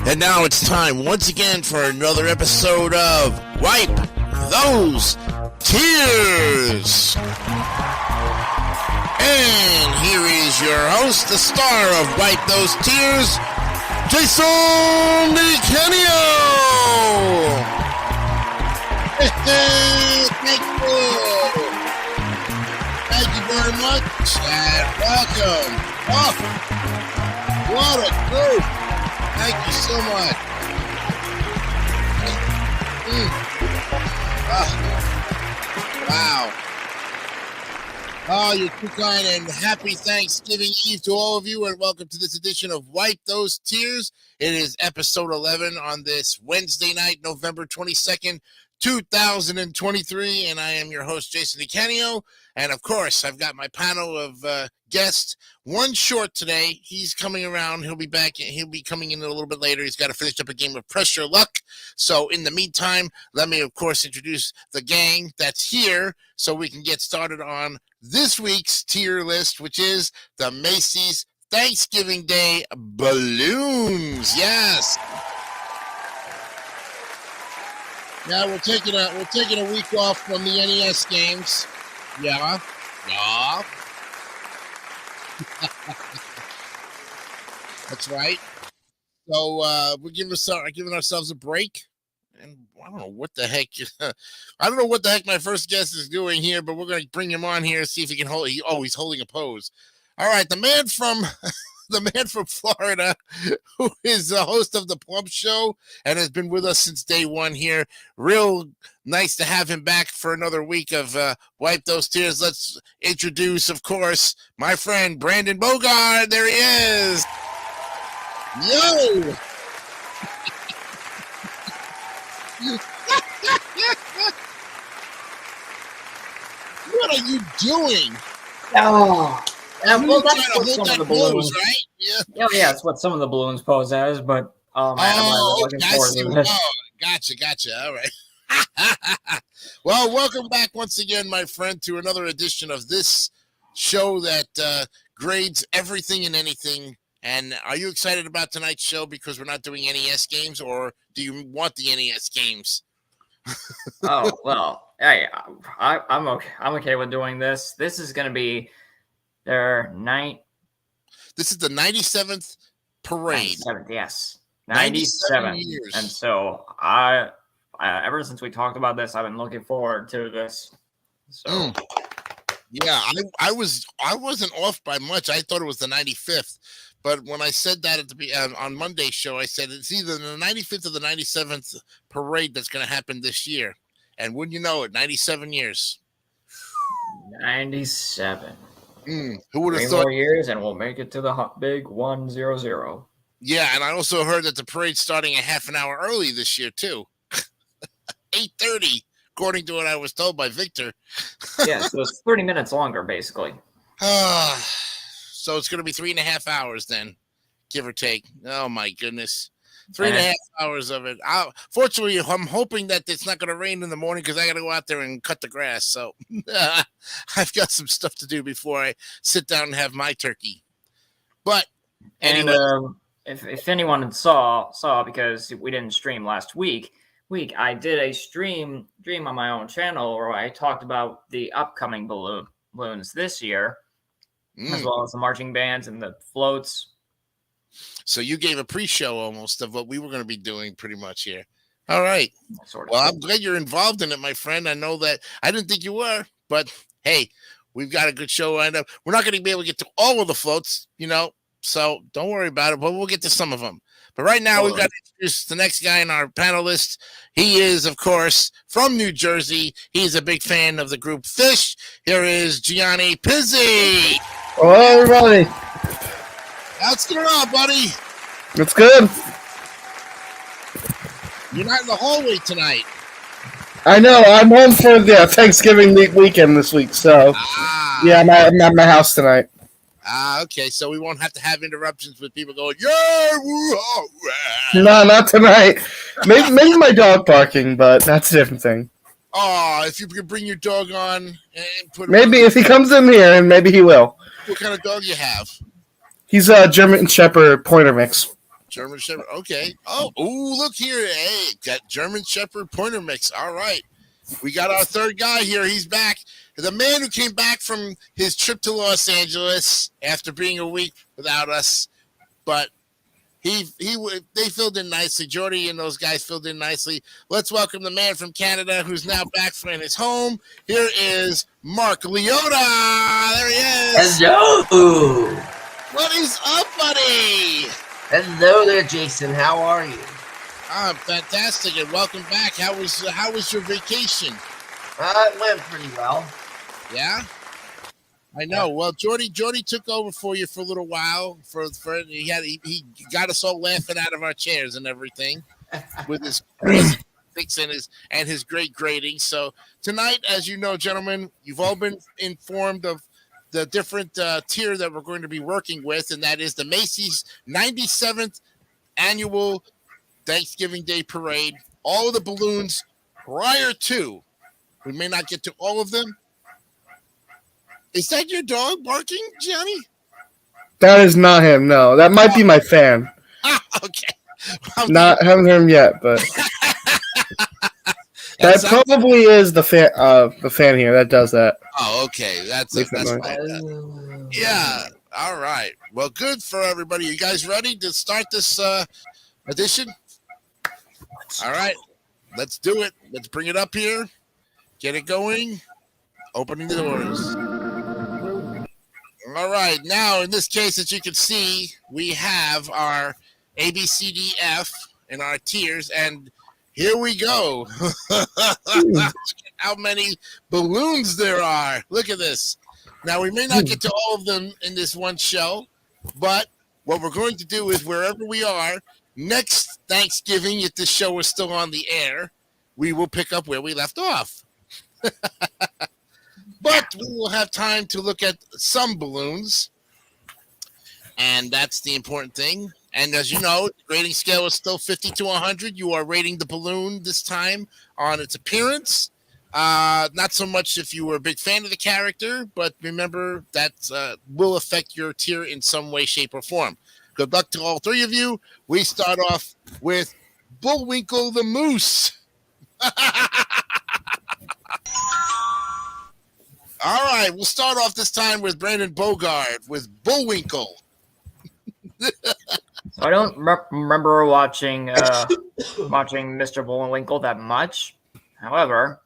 And now it's time once again for another episode of Wipe Those Tears. And here is your host, the star of Wipe Those Tears, Jason DiCanio. Thank you. Thank you very much and welcome. Oh, what a group. Thank you so much. Wow. Oh, you're too kind, and happy Thanksgiving Eve to all of you, and welcome to this edition of Wipe Those Tears. It is episode 11 on this Wednesday night, November 22nd, 2023, and I am your host, Jason DiCanio, and of course, I've got my panel of guests. One short today. He's coming around. He'll be back. He'll be coming in a little bit later. He's got to finish up a game of Pressure Luck. So in the meantime, let me, of course, introduce the gang that's here so we can get started on this week's tier list, which is the MACY'S Thanksgiving Day balloons. Yes. Yeah, we're taking a week off from the NES games. Yeah. That's right. So we're giving ourselves a break, and I don't know what the heck. I don't know what the heck my first guest is doing here, but we're going to bring him on here and see if he can hold. He's holding a pose. All right, the man from Florida, who is the host of the Plump Show and has been with us since day one here. Real nice to have him back for another week of Wipe Those Tears. Let's introduce, of course, my friend Brandon Bogart. There he is. Yo! What are you doing? Oh. That's what some of the balloons, right? Yeah. Oh, yeah, it's what some of the balloons pose as, but I'm looking forward to this. Oh, gotcha. All right. Well, welcome back once again, my friend, to another edition of this show that grades everything and anything. And are you excited about tonight's show because we're not doing NES games, or do you want the NES games? Oh, well, I'm okay. I'm okay with doing this. This is going to be their night. This is the 97th parade. 97th, yes. 97 years. And so I ever since we talked about this, I've been looking forward to this. So yeah, I wasn't off by much. I thought it was the 95th. But when I said that on Monday's show, I said it's either the 95th or the 97th parade that's going to happen this year. And wouldn't you know it, 97 years. 97. Who would have 3 thought? more years and we'll make it to the big 100. Yeah, and I also heard that the parade's starting a half an hour early this year, too. 8:30, according to what I was told by Victor. Yeah, so it's 30 minutes longer, basically. So it's going to be 3.5 hours then, give or take. Oh, my goodness. 3.5 hours of it. Fortunately, I'm hoping that it's not going to rain in the morning because I got to go out there and cut the grass. So I've got some stuff to do before I sit down and have my turkey. But anyway. And if anyone saw, because we didn't stream last week, I did a stream on my own channel where I talked about the upcoming balloons this year, as well as the marching bands and the floats. So you gave a pre-show almost of what we were going to be doing pretty much here. All right. Well, I'm glad you're involved in it, my friend. I know that I didn't think you were, but hey, we've got a good show lined up. We're not going to be able to get to all of the floats, so don't worry about it, but we'll get to some of them. But right now, we've got to introduce the next guy in our panel list. He is, of course, from New Jersey. He's a big fan of the group Fish. Here is Gianni Pizzi. Hello, everybody. What's going on, buddy? It's good. You're not in the hallway tonight. I know. I'm home for the Thanksgiving weekend this week, so yeah, I'm at my house tonight. Okay, so we won't have to have interruptions with people going, yeah, woo-oh. No, not tonight. Maybe my dog barking, but that's a different thing. Oh, if you could bring your dog on and put maybe if he comes in here, and maybe he will. What kind of dog you have? He's a German Shepherd Pointer mix. German Shepherd. Okay. Oh, ooh, look here. Hey, got German Shepherd pointer mix. All right. We got our third guy here. He's back. The man who came back from his trip to Los Angeles after being a week without us. But they filled in nicely. Jordy and those guys filled in nicely. Let's welcome the man from Canada who's now back in his home. Here is Mark Leota. There he is. Hello. What is up, buddy? Hello there, Jason. How are you? I'm fantastic, and welcome back. How was your vacation? It went pretty well. Yeah, I know. Well, Jordy took over for you for a little while. He got us all laughing out of our chairs and everything with his fix and his great grading. So tonight, as you know, gentlemen, you've all been informed of the different tier that we're going to be working with, and that is the Macy's 97th annual Thanksgiving Day Parade. All of the balloons prior to. We may not get to all of them. Is that your dog barking, Johnny? That is not him. No, that might be my fan. Okay. Haven't heard him yet, but that probably is the fan. The fan here that does that. Oh, okay. That's fine. Yeah. All right. Well, good for everybody. You guys ready to start this edition? All right. Let's do it. Let's bring it up here. Get it going. Opening the doors. All right. Now, in this case, as you can see, we have our A, B, C, D, F in our tiers, and here we go. How many balloons there are. Look at this. Now, we may not get to all of them in this one show, but what we're going to do is wherever we are, next Thanksgiving, if this show is still on the air, we will pick up where we left off. But we will have time to look at some balloons, and that's the important thing. And as you know, the grading scale is still 50 to 100. You are rating the balloon this time on its appearance. Not so much if you were a big fan of the character, but remember that will affect your tier in some way, shape, or form. Good luck to all three of you. We start off with Bullwinkle the Moose. All right, we'll start off this time with Brandon Bogard with Bullwinkle. I don't remember watching Mr. Bullwinkle that much. However,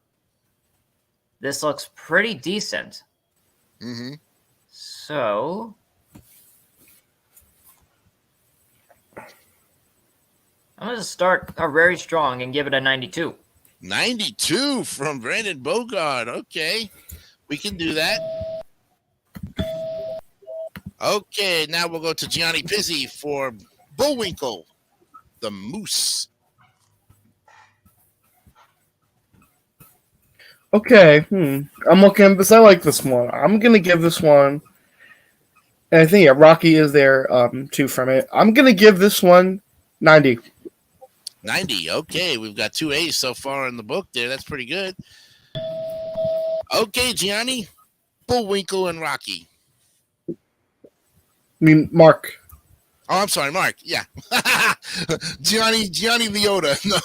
this looks pretty decent. Mm-hmm. So I'm going to start very strong and give it a 92. 92 from Brandon Bogard. Okay, we can do that. Okay, now we'll go to Gianni Pizzi for Bullwinkle the Moose. Okay, I'm looking at this. I like this one. I'm gonna give this one, and I think Rocky is there too from it. I'm gonna give this one 90. 90. Okay, we've got 2 A's so far in the book there. That's pretty good. Okay, Gianni, Bullwinkle and Rocky. I mean, Mark. Oh, I'm sorry, Mark. Yeah. Gianni Leota. No.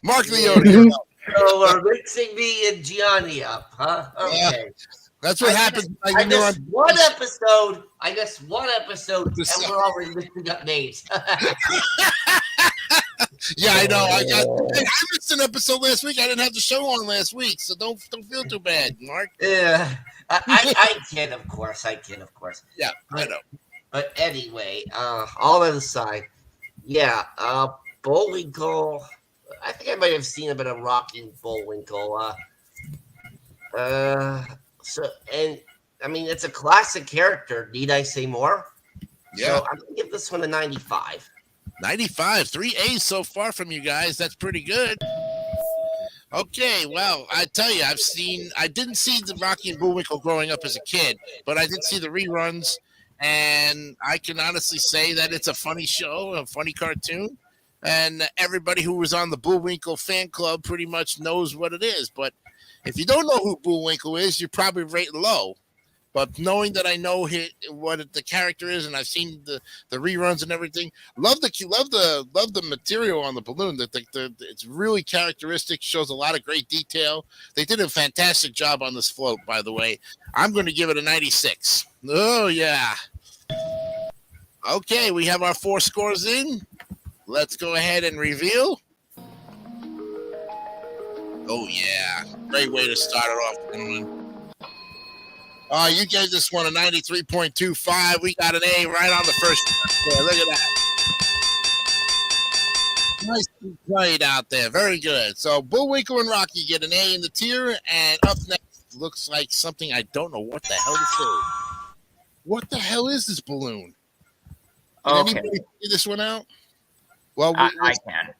Mark Leota. So we're mixing me and Gianni up, huh? Okay. Yeah, that's what happens. I missed one episode, and we're already mixing up names. Yeah, I know. I missed an episode last week. I didn't have the show on last week, so don't feel too bad, Mark. Yeah, I kid, of course. Yeah, I know. But anyway, all that aside, yeah, Bullwinkle. I think I might have seen a bit of Rocking Bullwinkle. And I mean, it's a classic character. Need I say more? Yeah. So I'm gonna give this one a 95. 95, 3 A's so far from you guys. That's pretty good. Okay, well, I tell you, I didn't see the Rocky and Bullwinkle growing up as a kid, but I did see the reruns, and I can honestly say that it's a funny show, a funny cartoon, and everybody who was on the Bullwinkle fan club pretty much knows what it is. But if you don't know who Bullwinkle is, you're probably rating low. But knowing that I know what the character is, and I've seen the reruns and everything, love the material on the balloon. It's really characteristic. Shows a lot of great detail. They did a fantastic job on this float, by the way. I'm going to give it a 96. Oh yeah. Okay, we have our 4 scores in. Let's go ahead and reveal. Oh yeah, great way to start it off, gentlemen. You gave this one a 93.25. We got an A right on the first. Yeah, look at that. Nicely played out there. Very good. So Bullwinkle and Rocky get an A in the tier, and up next looks like something I don't know what the hell this is. What the hell is this balloon? Can anybody figure this one out? Well, I can.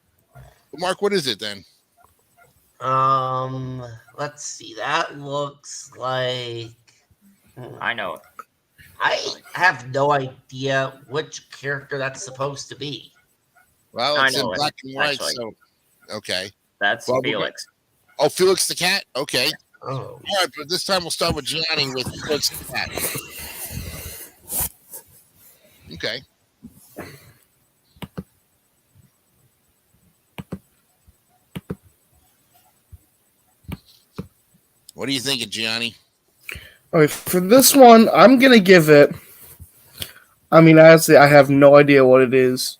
Mark, what is it then? Let's see. That looks like. I know it. I have no idea which character that's supposed to be. Well, I it's in know it, black and white, actually. so okay. That's Well, Felix. Oh, Felix the cat? Okay. Oh. All right, but this time we'll start with Gianni with Felix the cat. Okay. What are you thinking, Gianni? All right, for this one, I'm gonna give it. I mean, honestly, I have no idea what it is.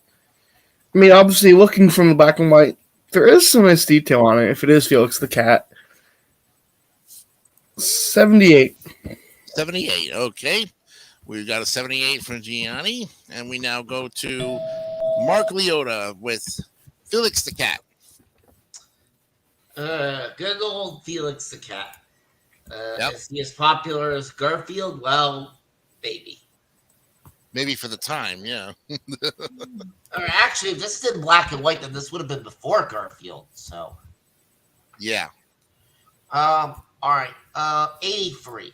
I mean, obviously, looking from the black and white, there is some nice detail on it. If it is Felix the cat, 78. 78. Okay. We've got a 78 from Gianni, and we now go to Mark Leota with Felix the cat. Good old Felix the cat. Yep. Is he as popular as Garfield? Well, maybe. Maybe for the time, yeah. Or actually, if this is in black and white, then this would have been before Garfield. So, Yeah. all right. 83.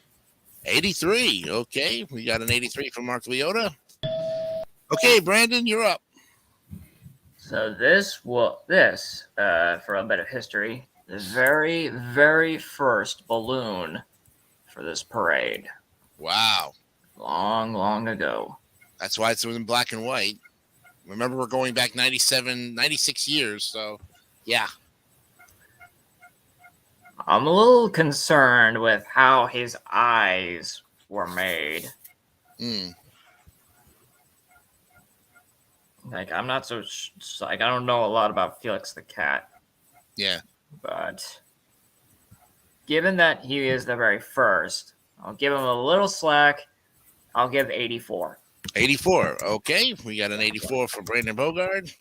83. Okay. We got an 83 from Mark Leota. Okay, Brandon, you're up. So this for a bit of history, the very, very first balloon for this parade. Wow. Long, long ago. That's why it's in black and white. Remember, we're going back 96 years. So, yeah. I'm a little concerned with how his eyes were made. Like, I'm not so I don't know a lot about Felix the cat. Yeah. But given that he is the very first, I'll give him a little slack. I'll give 84. 84. Okay. We got an 84 for Brandon Bogard.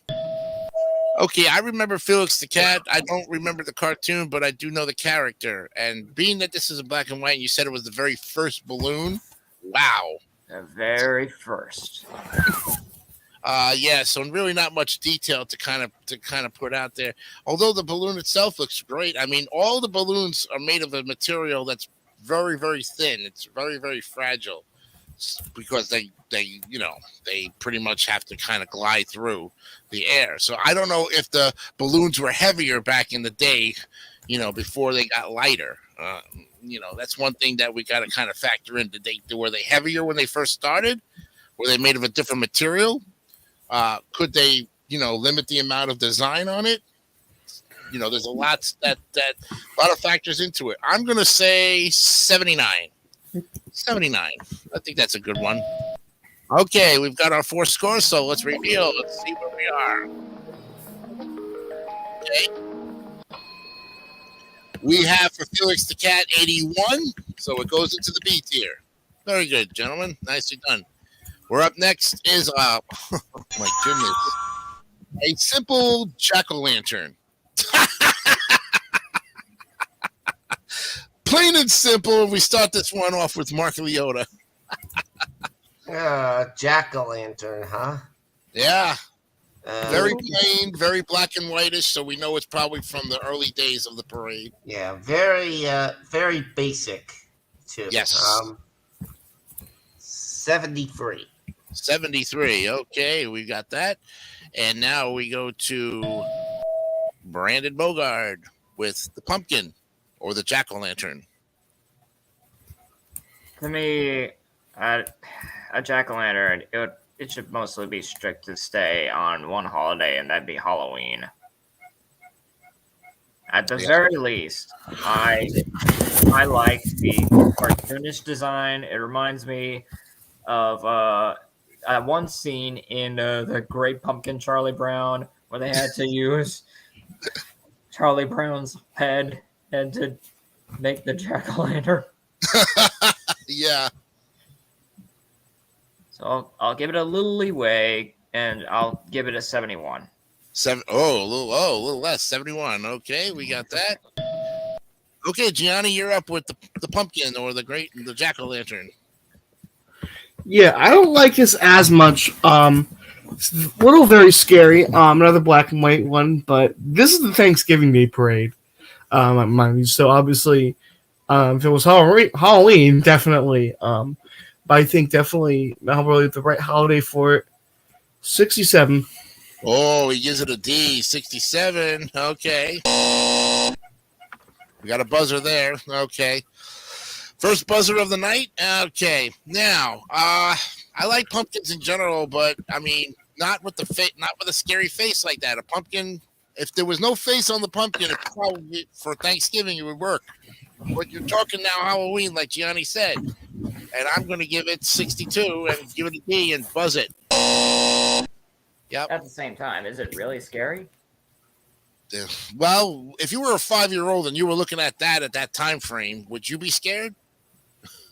Okay. I remember Felix the cat. I don't remember the cartoon, but I do know the character. And being that this is in black and white, and you said it was the very first balloon. Wow. The very first. Yeah, so really not much detail to kind of put out there. Although the balloon itself looks great. I mean, all the balloons are made of a material that's very, very thin. It's very, very fragile because they pretty much have to kind of glide through the air. So I don't know if the balloons were heavier back in the day, before they got lighter. That's one thing that we got to kind of factor in. Were they heavier when they first started? Were they made of a different material? Could they, limit the amount of design on it? There's a lot of factors into it. I'm going to say 79. 79. I think that's a good one. Okay, we've got our 4 scores, so let's reveal. Let's see where we are. Okay. We have for Felix the cat 81, so it goes into the B tier. Very good, gentlemen. Nicely done. We're up next is oh my goodness, a simple jack-o'-lantern. Plain and simple. We start this one off with Mark Leota. Jack-o'-lantern, huh? Yeah. Very plain, very black and whitish, so we know it's probably from the early days of the parade. Yeah, very basic too. Yes. 73. 73. Okay, we got that. And now we go to Brandon Bogard with the pumpkin or the jack-o'-lantern. To me, a jack-o'-lantern, it should mostly be strict to stay on one holiday, and that'd be Halloween. At the very least, I like the cartoonish design. It reminds me of one scene in the Great Pumpkin Charlie Brown where they had to use Charlie Brown's head and to make the jack-o'-lantern. Yeah. So I'll give it a little leeway, and I'll give it a 71. A little less. 71. Okay, we got that. Okay, Gianni, you're up with the pumpkin or the jack-o'-lantern. Yeah, I don't like this as much. It's a little very scary. Another black and white one, but this is the Thanksgiving Day parade. Mind you, so obviously, if it was Halloween, definitely. But I think definitely probably the right holiday for it. 67. Oh, he gives it a D. 67. Okay. We got a buzzer there. Okay. First buzzer of the night. Okay. Now, I like pumpkins in general, but I mean, not with a scary face like that. A pumpkin. If there was no face on the pumpkin, it probably for Thanksgiving it would work. But you're talking now Halloween, like Gianni said, and I'm going to give it 62 and give it a D and buzz it. Yep. At the same time, is it really scary? Well, if you were a 5-year-old and you were looking at that time frame, would you be scared?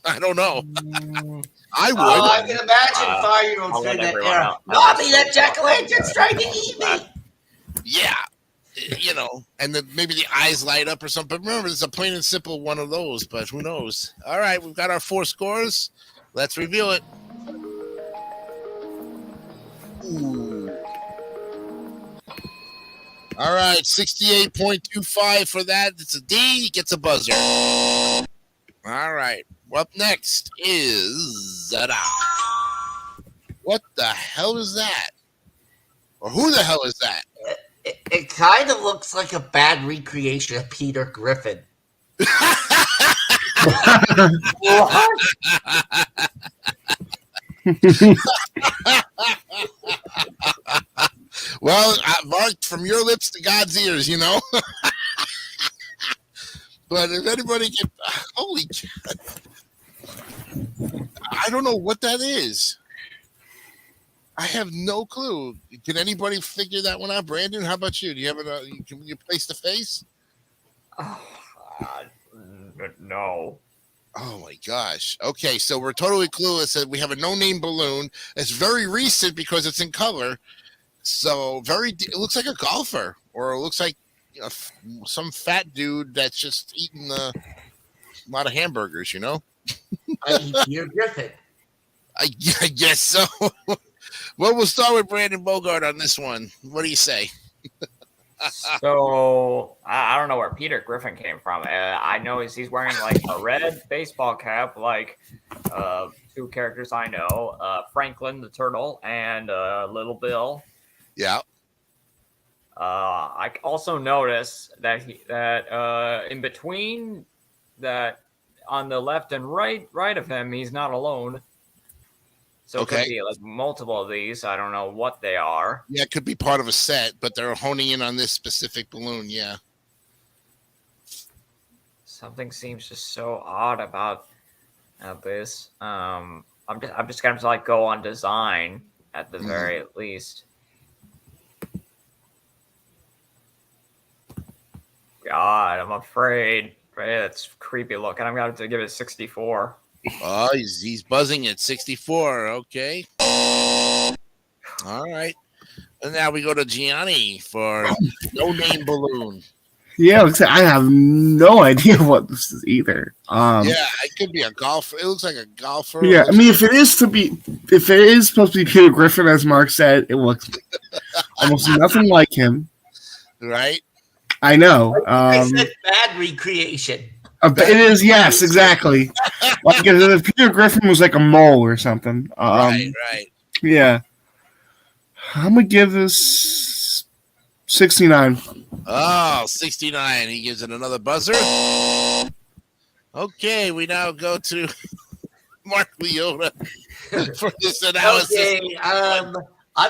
I don't know. I would. Oh, I can imagine 5-year-olds during that era. Mommy, that jack-o'-lantern's trying to eat me. Yeah. You know, and then maybe the eyes light up or something. But remember, it's a plain and simple one of those, but who knows? All right, we've got our 4 scores. Let's reveal it. Ooh. All right, 68.25 for that. It's a D. He gets a buzzer. All right. Up next is Zada. What the hell is that? Or who the hell is that? It kind of looks like a bad recreation of Peter Griffin. Well, Mark, from your lips to God's ears, you know. But if anybody can, holy, I don't know what that is. I have no clue. Can anybody figure that one out? Brandon, how about you? Do you have can you place the face? Oh, no. Oh my gosh. Okay, so we're totally clueless. We have a no-name balloon. It's very recent because it's in color. So it looks like a golfer, or it looks like some fat dude that's just eating a lot of hamburgers, you know? I eat Peter Griffin. I guess so. Well, we'll start with Brandon Bogart on this one. What do you say? So I don't know where Peter Griffin came from. I know he's wearing like a red baseball cap, like 2 characters I know, Franklin the Turtle and Little Bill. Yeah. I also noticed that in between that on the left and right of him, he's not alone. So it could be like multiple of these. I don't know what they are. Yeah, it could be part of a set, but they're honing in on this specific balloon. Yeah. Something seems just so odd about this. I'm just gonna have to like go on design at the very least. God, I'm afraid. It's creepy looking. I'm gonna have to give it 64. Oh, he's buzzing at 64. Okay. All right. And now we go to Gianni for no name balloon. Yeah, I have no idea what this is either. Yeah, it could be a golfer. It looks like a golfer. Yeah, I mean, if it is supposed to be Peter Griffin, as Mark said, it looks almost nothing like him. Right? I know. I said bad recreation. It is, yes, exactly. Like if Peter Griffin was like a mole or something. Right. Yeah. I'm going to give this 69. Oh, 69. He gives it another buzzer. Okay, we now go to Mark Leota for this analysis. Okay, I'm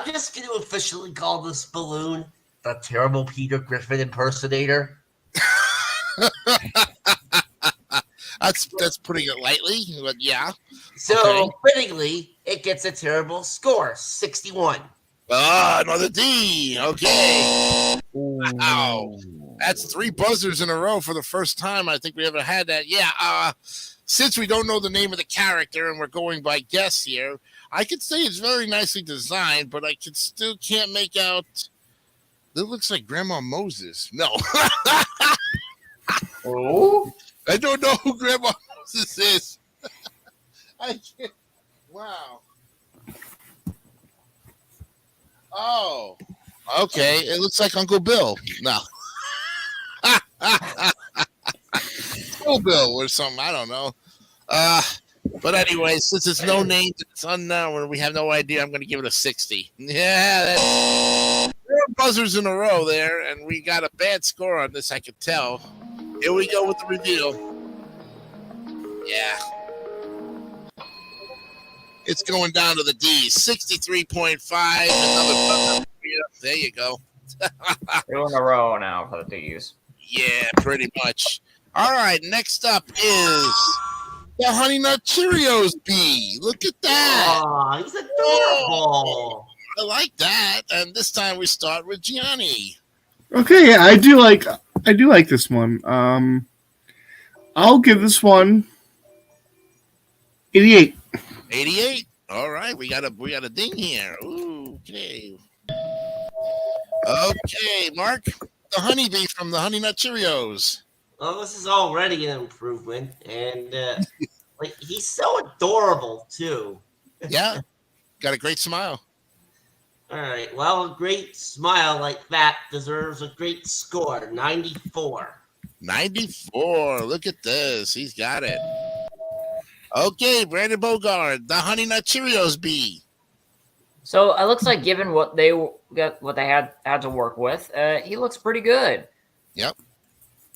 just going to officially call this balloon the terrible Peter Griffin impersonator. That's putting it lightly, but yeah. So, fittingly, it gets a terrible score, 61. Ah, another D. Okay. Wow. That's 3 buzzers in a row for the first time I think we ever had that. Yeah. Since we don't know the name of the character and we're going by guess here, I could say it's very nicely designed, but I still can't make out. It looks like Grandma Moses. No. Oh, I don't know who Grandma Moses is. I can't. Wow. Oh. Okay. It looks like Uncle Bill. No. Uncle Bill or something. I don't know. But anyway, since it's no name, it's unknown, we have no idea. I'm going to give it a 60. Yeah, that's 4 buzzers in a row there, and we got a bad score on this, I could tell. Here we go with the reveal. Yeah. It's going down to the D. 63.5. Another buzzer. There you go. 2 in a row now for the D's. Yeah, pretty much. All right, next up is the Honey Nut Cheerios bee. Look at that. Oh, he's adorable. I like that. And this time we start with Gianni. Okay, yeah, I do like this one. I'll give this one 88. 88. All right, we got a ding here. Ooh, okay. Okay, Mark, the honeybee from the Honey Nut Cheerios. Well, this is already an improvement, and like he's so adorable too. Yeah, got a great smile. All right, well, a great smile like that deserves a great score, 94. 94. Look at this. He's got it. Okay, Brandon Bogard, the Honey Nut Cheerios bee. So it looks like, given what they had to work with, he looks pretty good. Yep.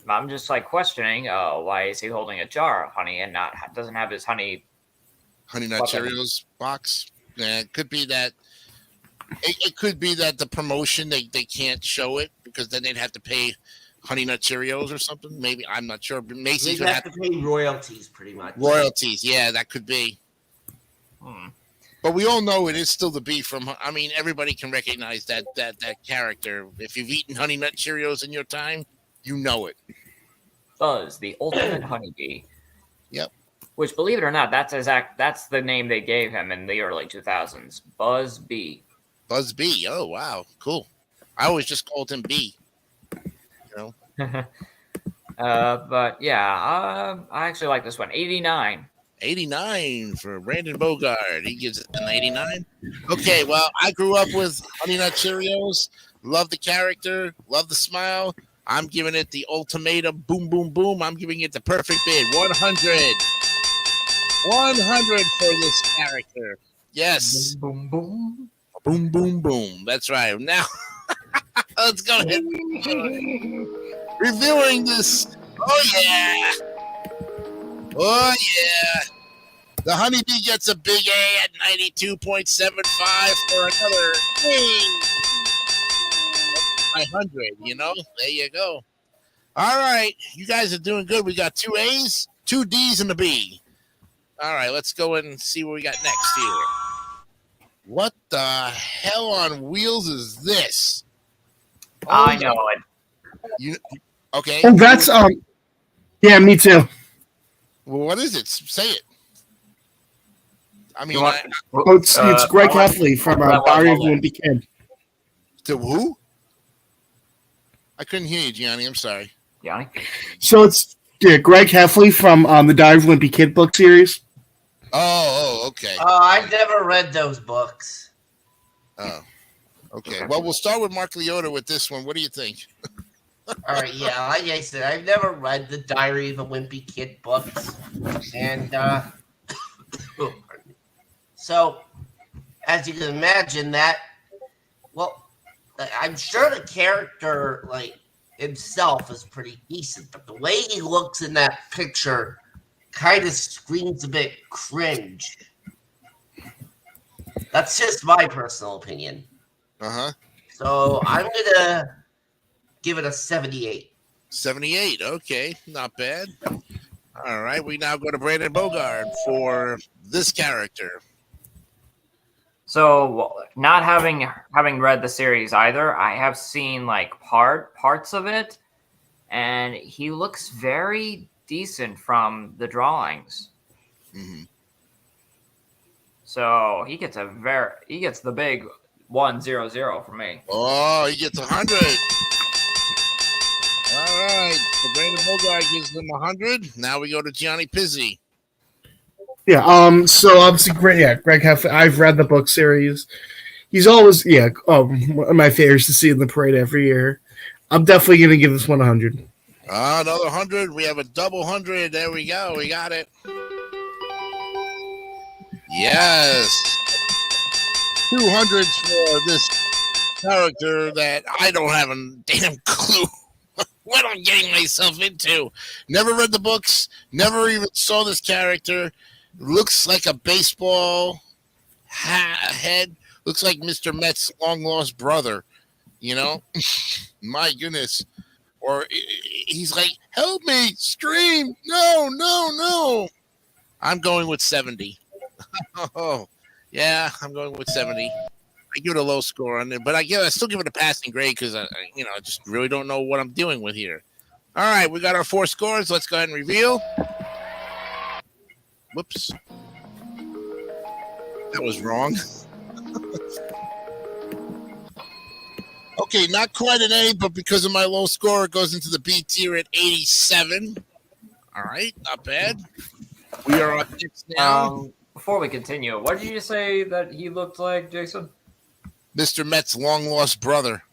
I'm just like questioning, why is he holding a jar of honey and doesn't have his honey Nut Cheerios box? Yeah, it could be that. It could be that the promotion they can't show it because then they'd have to pay Honey Nut Cheerios or something. Maybe, I'm not sure. But Macy's would have to pay royalties, pretty much. Royalties, yeah, that could be. But we all know it is still the bee from. I mean, everybody can recognize that character. If you've eaten Honey Nut Cheerios in your time, you know it. Buzz, the ultimate honeybee. Yep. Which, believe it or not, that's the name they gave him in the early 2000s. Buzz Bee. Buzz Bee. Oh, wow. Cool. I always just called him Bee. You know? But yeah, I actually like this one. 89. 89 for Brandon Bogard. He gives it an 89. Okay, well, I grew up with Honey Nut Cheerios. Love the character. Love the smile. I'm giving it the ultimatum. Boom, boom, boom. I'm giving it the perfect bid. 100. 100 for this character. Yes. Boom, boom, boom. Boom, boom, boom. That's right. Now, let's go ahead. Reviewing this. Oh, yeah. Oh, yeah. The honeybee gets a big A at 92.75 for another 500, you know? There you go. All right. You guys are doing good. We got 2 A's, 2 D's, and a B. All right. Let's go and see what we got next here. What the hell on wheels is this? I know it. Okay. Oh, that's yeah, me too. Well, what is it? Say it. I mean, it's Greg Heffley from Diary of a Wimpy Kid. To who? I couldn't hear you, Gianni. I'm sorry. Gianni? So it's Greg Heffley from the Diary of a Wimpy Kid book series. Oh, okay. I've never read those books. Oh, okay. Well, we'll start with Mark Leota with this one. What do you think? All right, yeah, like I said, I've never read the Diary of a Wimpy Kid books, and so as you can imagine, I'm sure the character himself is pretty decent, but the way he looks in that picture kind of screams a bit cringe. That's just my personal opinion. Uh-huh. So I'm gonna give it a 78. 78. Okay, not bad. All right, we now go to Brandon Bogard for this character. So, not having read the series either, I have seen like parts of it, and he looks very decent from the drawings. Mm-hmm. So he gets the big 100 from me. Oh, he gets 100. All right, so Brandon Bogard gives them 100. Now we go to Gianni Pizzi. Yeah. So obviously, Greg. I've read the book series. He's always one of my favorites to see in the parade every year. I'm definitely gonna give this one 100. Another 100. We have a double 100. There we go. We got it. Yes. 200s for this character that I don't have a damn clue what I'm getting myself into. Never read the books. Never even saw this character. Looks like a baseball head. Looks like Mr. Met's long lost brother. You know? My goodness. Or he's like, help me, scream. No, no, no. I'm going with 70. Oh, yeah, I'm going with 70. I give it a low score on it, but I still give it a passing grade because I just really don't know what I'm dealing with here. All right, we got our 4 scores. Let's go ahead and reveal. Whoops. That was wrong. Okay, not quite an A, but because of my low score, it goes into the B tier at 87. All right, not bad. We are up next now. Before we continue, what did you say that he looked like, Jason? Mr. Met's long lost brother.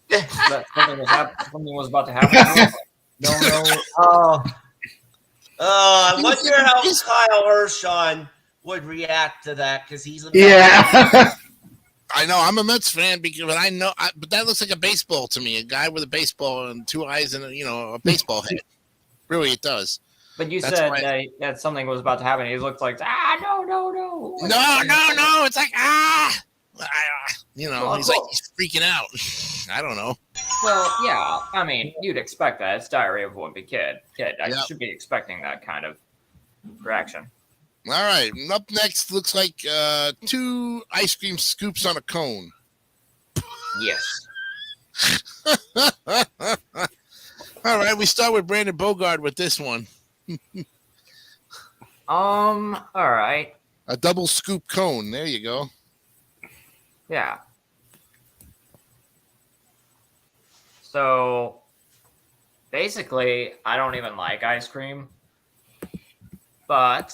That something was about to happen. No. I wonder how Kyle Hershon would react to that because he's a Yeah. I know I'm a Mets fan but but that looks like a baseball to me. A guy with a baseball and 2 eyes and a baseball head. Really, it does. But you said that something was about to happen. He looked like no. No. It's like he's like he's freaking out. I don't know. Well, yeah. I mean, you'd expect that. It's Diary of a Wimpy Kid. I should be expecting that kind of reaction. All right. Up next looks like 2 ice cream scoops on a cone. Yes. All right. We start with Brandon Bogard with this one. All right. A double scoop cone. There you go. Yeah. So basically, I don't even like ice cream, but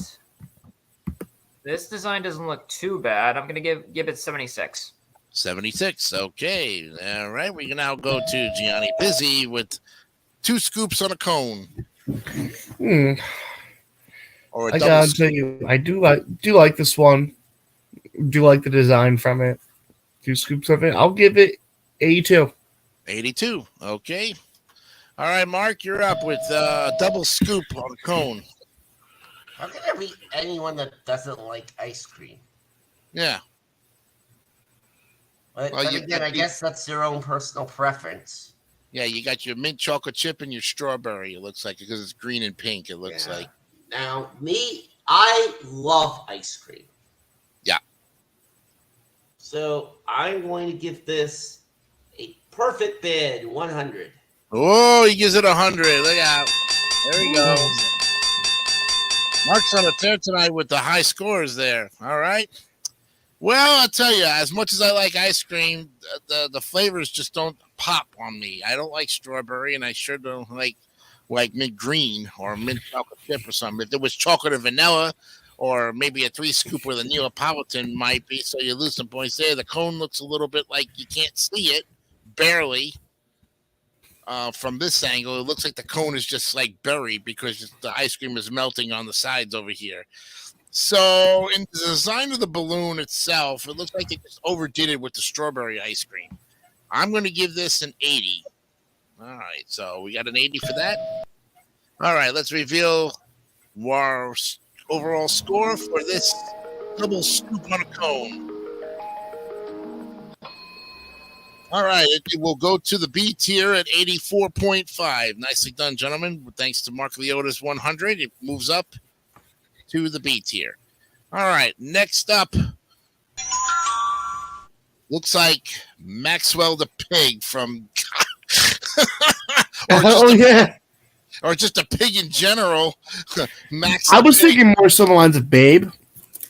this design doesn't look too bad. I'm gonna give it 76. 76. Okay. All right. We can now go to Gianni Pizzi with 2 scoops on a cone. Or a I double gotta scoop. tell you, I do like this one. Do like the design from it. 2 scoops of it. I'll give it 82. 82. Okay. All right, Mark, you're up with double scoop on a cone. How can there be anyone that doesn't like ice cream? Yeah. But again, I guess that's their own personal preference. Yeah, you got your mint chocolate chip and your strawberry, it looks like, because it's green and pink, it looks like. Now, I love ice cream. Yeah. So I'm going to give this a perfect bid, 100. Oh, he gives it 100. Look out. There we go. Mark's on a tear tonight with the high scores there. All right. Well, I'll tell you, as much as I like ice cream, the flavors just don't pop on me. I don't like strawberry, and I sure don't like mint green or mint chocolate chip or something. If there was chocolate and vanilla, or maybe a 3 scoop with a Neapolitan might be, so you lose some points there. The cone looks a little bit like you can't see it, barely. From this angle, it looks like the cone is just like buried because the ice cream is melting on the sides over here. So in the design of the balloon itself, it looks like they just overdid it with the strawberry ice cream. I'm going to give this an 80. All right, so we got an 80 for that. All right, let's reveal our overall score for this double scoop on a cone. All right, it will go to the B tier at 84.5. Nicely done, gentlemen. Thanks to Mark Leota's 100, it moves up to the B tier. All right, next up, looks like Maxwell the Pig from... or just a pig in general. I was thinking more so the lines of Babe.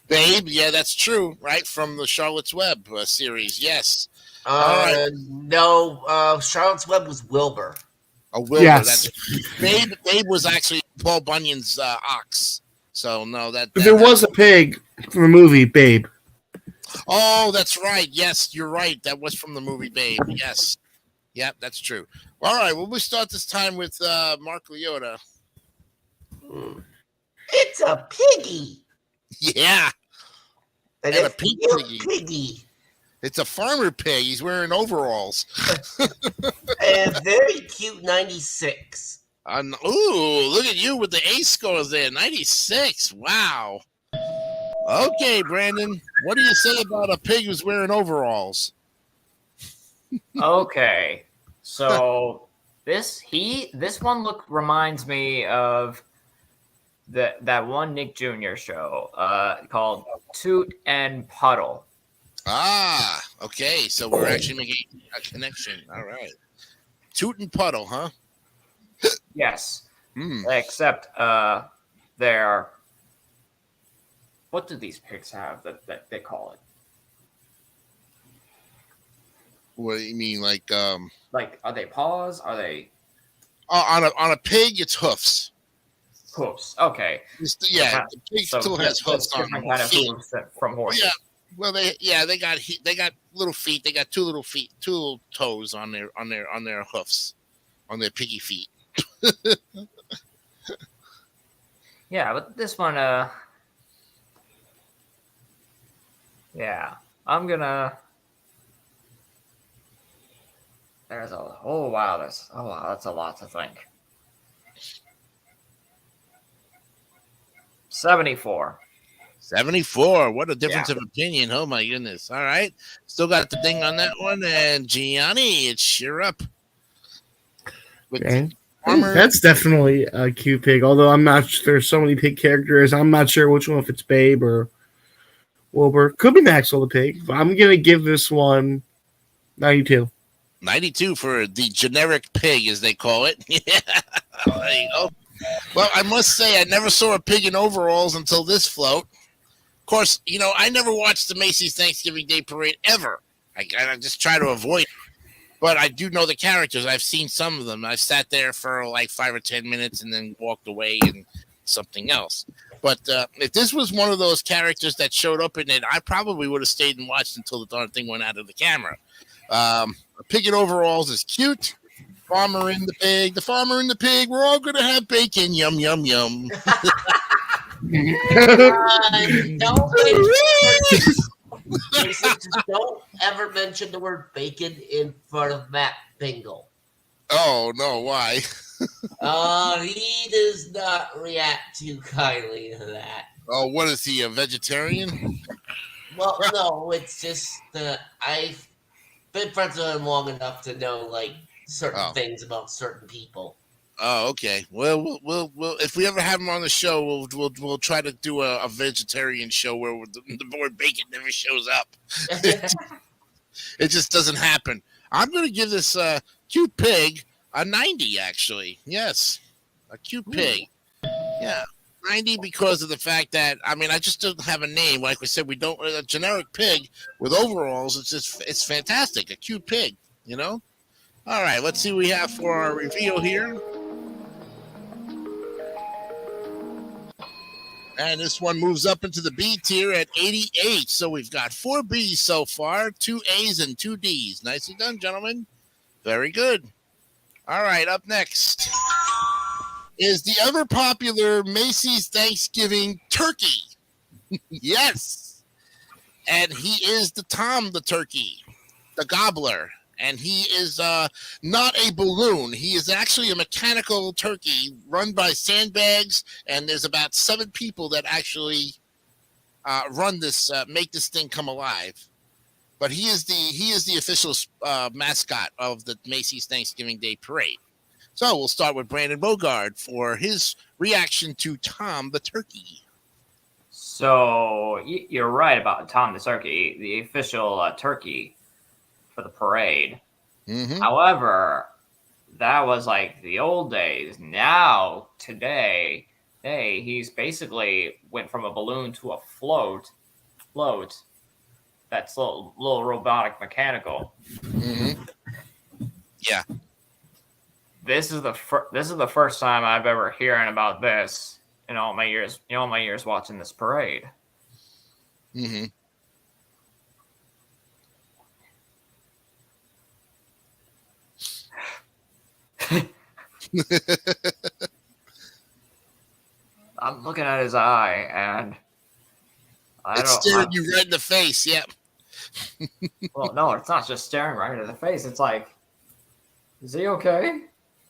Babe, yeah, that's true, right? From the Charlotte's Web series, yes. All right. No, Charlotte's Web was Wilbur. Oh, Wilbur. Yes. Babe was actually Paul Bunyan's ox. So, no, that There was a pig from the movie Babe. Oh, that's right. Yes, you're right. That was from the movie Babe. Yes. Yep, that's true. All right, well, we'll start this time with Mark Leota. It's a piggy. Yeah. And a it's piggy. It's a farmer pig. He's wearing overalls. And very cute 96. Ooh, look at you with the A scores there. 96. Wow. Okay, Brandon. What do you say about a pig who's wearing overalls? Okay. So this one reminds me of that one Nick Jr. show called Toot and Puddle. Ah, okay. So we're actually making a connection. All right. Toot and Puddle, huh? Yes. Except they're... What do these pigs have that they call it? What do you mean, like are they paws? Are they on a pig? It's hoofs. Hoofs. Okay. The pig still has hoofs on them. Kind of hooves from horses. Yeah. Well, they got little feet. They got two little toes on their hoofs, on their piggy feet. Yeah, but this one, yeah, I'm gonna. That's a lot to think. 74. 74. What a difference of opinion. Oh, my goodness. All right. Still got the ding on that one. And Gianni, it's you're up. Okay. That's definitely a cute pig. Although I'm not sure, there's so many pig characters. I'm not sure which one, if it's Babe or Wilbur. Could be Maxwell the Pig. But I'm going to give this one 92. 92 for the generic pig, as they call it. Yeah. There you go. Well, I must say, I never saw a pig in overalls until this float. Of course, I never watched the Macy's Thanksgiving Day Parade ever. I just try to avoid it. But I do know the characters. I've seen some of them. I've sat there for like 5 or 10 minutes and then walked away and something else. But if this was one of those characters that showed up in it, I probably would have stayed and watched until the darn thing went out of the camera. A pig in overalls is cute. Farmer and the pig. The farmer and the pig. We're all going to have bacon. Yum, yum, yum. Don't ever mention the word bacon in front of Matt Bingle. Oh, no. Why? He does not react too kindly to that. Oh, what is he, a vegetarian? Well, no, it's just that I've been friends with him long enough to know, like, certain things about certain people. Oh, okay. Well, we'll if we ever have him on the show, we'll try to do a vegetarian show where the word bacon never shows up. It just doesn't happen. I'm going to give this cute pig a 90, actually. Yes, a cute pig. Yeah, 90 because of the fact that, I just don't have a name. Like we said, we don't, a generic pig with overalls. It's fantastic. A cute pig, All right, let's see what we have for our reveal here. And this one moves up into the B tier at 88. So we've got 4 B's so far, 2 A's and 2 D's. Nicely done, gentlemen. Very good. All right, up next is the ever popular Macy's Thanksgiving turkey. Yes. And he is the Tom the turkey, the gobbler. And he is not a balloon. He is actually a mechanical turkey run by sandbags, and there's about 7 people that actually run this, make this thing come alive. But he is the official mascot of the Macy's Thanksgiving Day Parade. So we'll start with Brandon Bogard for his reaction to Tom the Turkey. So you're right about Tom the Turkey, the official turkey for the parade. Mm-hmm. However, that was like the old days. Now, today, he's basically went from a balloon to a float that's little robotic mechanical. Mm-hmm. Yeah. This is the first time I've ever hearing about this in all my years watching this parade. Mm-hmm. I'm looking at his eye, and it's staring you right in the face. Yep. Well, no, it's not just staring right in the face. It's like, is he okay?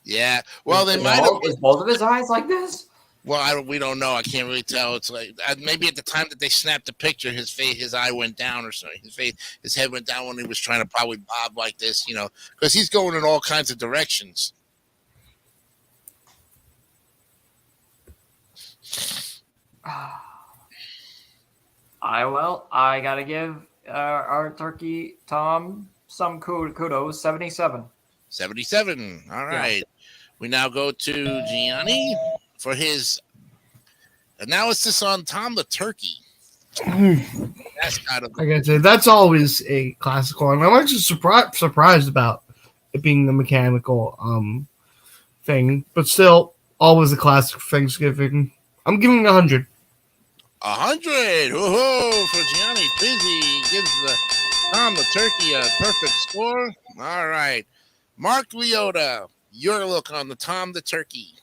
Yeah. Well, they might have. Is both of his eyes like this? Well, we don't know. I can't really tell. It's like maybe at the time that they snapped the picture, his eye went down or something. His head went down when he was trying to probably bob like this, because he's going in all kinds of directions. I gotta give our turkey Tom some kudos. 77. 77. All right. Yeah. We now go to Gianni for his analysis on Tom the Turkey. Mascot of I gotta say, that's always a classical, and I'm actually surprised about it being the mechanical thing, but still, always a classic for Thanksgiving. I'm giving 100. 100. Woohoo for Gianni. Busy gives the Tom the Turkey a perfect score. All right. Mark Leota, your look on the Tom the Turkey.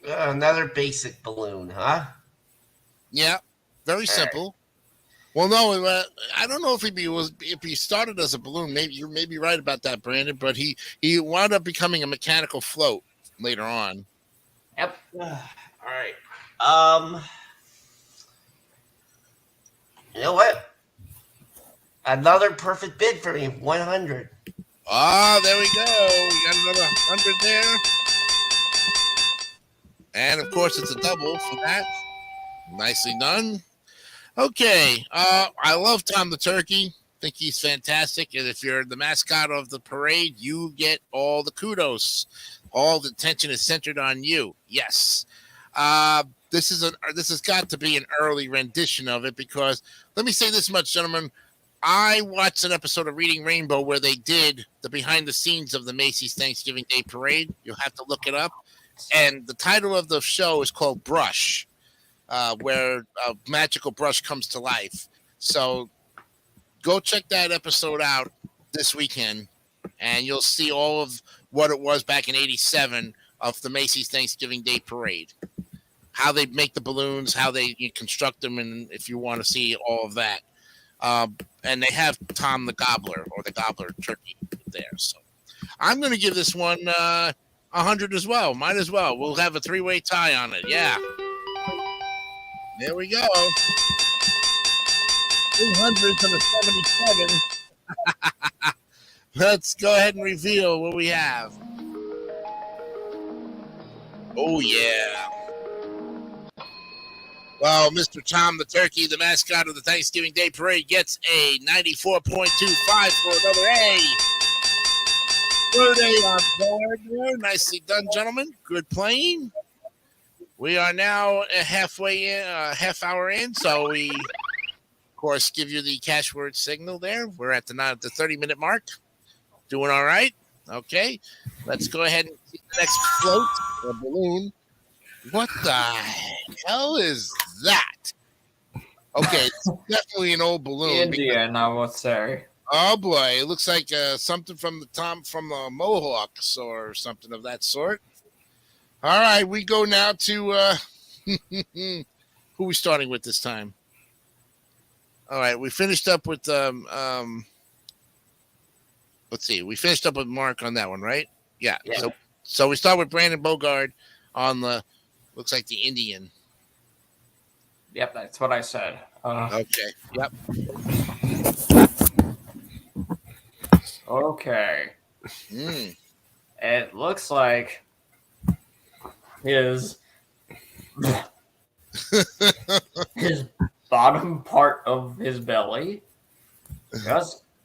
Another basic balloon, huh? Yeah, very simple. Well, no, I don't know if he started as a balloon. Maybe you may be right about that, Brandon. But he wound up becoming a mechanical float later on. Yep. All right. You know what? Another perfect bid for me. 100. Ah, there we go. We got another 100 there. And, of course, it's a double for that. Nicely done. Okay. I love Tom the Turkey. Think he's fantastic. And if you're the mascot of the parade, you get all the kudos. All the attention is centered on you. Yes. This has got to be an early rendition of it because let me say this much, gentlemen. I watched an episode of Reading Rainbow where they did the behind the scenes of the Macy's Thanksgiving Day Parade. You'll have to look it up. And the title of the show is called Brush, where a magical brush comes to life. So go check that episode out this weekend, and you'll see all of what it was back in '87 of the Macy's Thanksgiving Day Parade. How they make the balloons, how they construct them, and if you want to see all of that. And they have Tom the Gobbler or the Gobbler Turkey there. So I'm going to give this one 100 as well. Might as well. We'll have a 3-way tie on it. Yeah. There we go. 200 to the 77. Let's go ahead and reveal what we have. Oh, yeah. Well, Mr. Tom the Turkey, the mascot of the Thanksgiving Day Parade, gets a 94.25 for another A. Third A on board there. Nicely done, gentlemen. Good playing. We are now half hour in, so we, of course, give you the cash word signal there. We're at the 30-minute mark. Doing all right. Okay. Let's go ahead and see the next float or balloon. What the hell is that? Okay, it's definitely an old balloon. Indian, I would say. Oh boy, it looks like something from the Mohawks or something of that sort. All right, we go now to who are we starting with this time? All right, we finished up with let's see. We finished up with Mark on that one, right? Yeah. Yeah. So we start with Brandon Bogard on the looks like the Indian. Yep, that's what I said. Okay. Yep. Okay. Mm. It looks like his his bottom part of his belly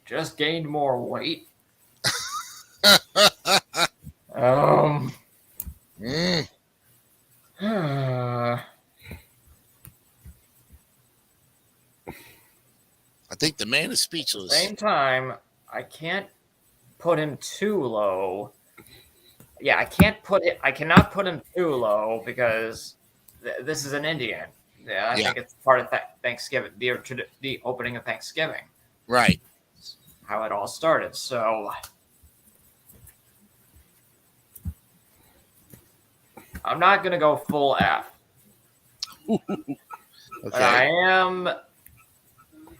just gained more weight. Mm. I think the man is speechless. Same time, I can't put him too low. Yeah, I cannot put him too low because this is an Indian. Yeah, I think it's part of Thanksgiving, the opening of Thanksgiving. Right. That's how it all started. So I'm not gonna go full F. Okay. But I am gonna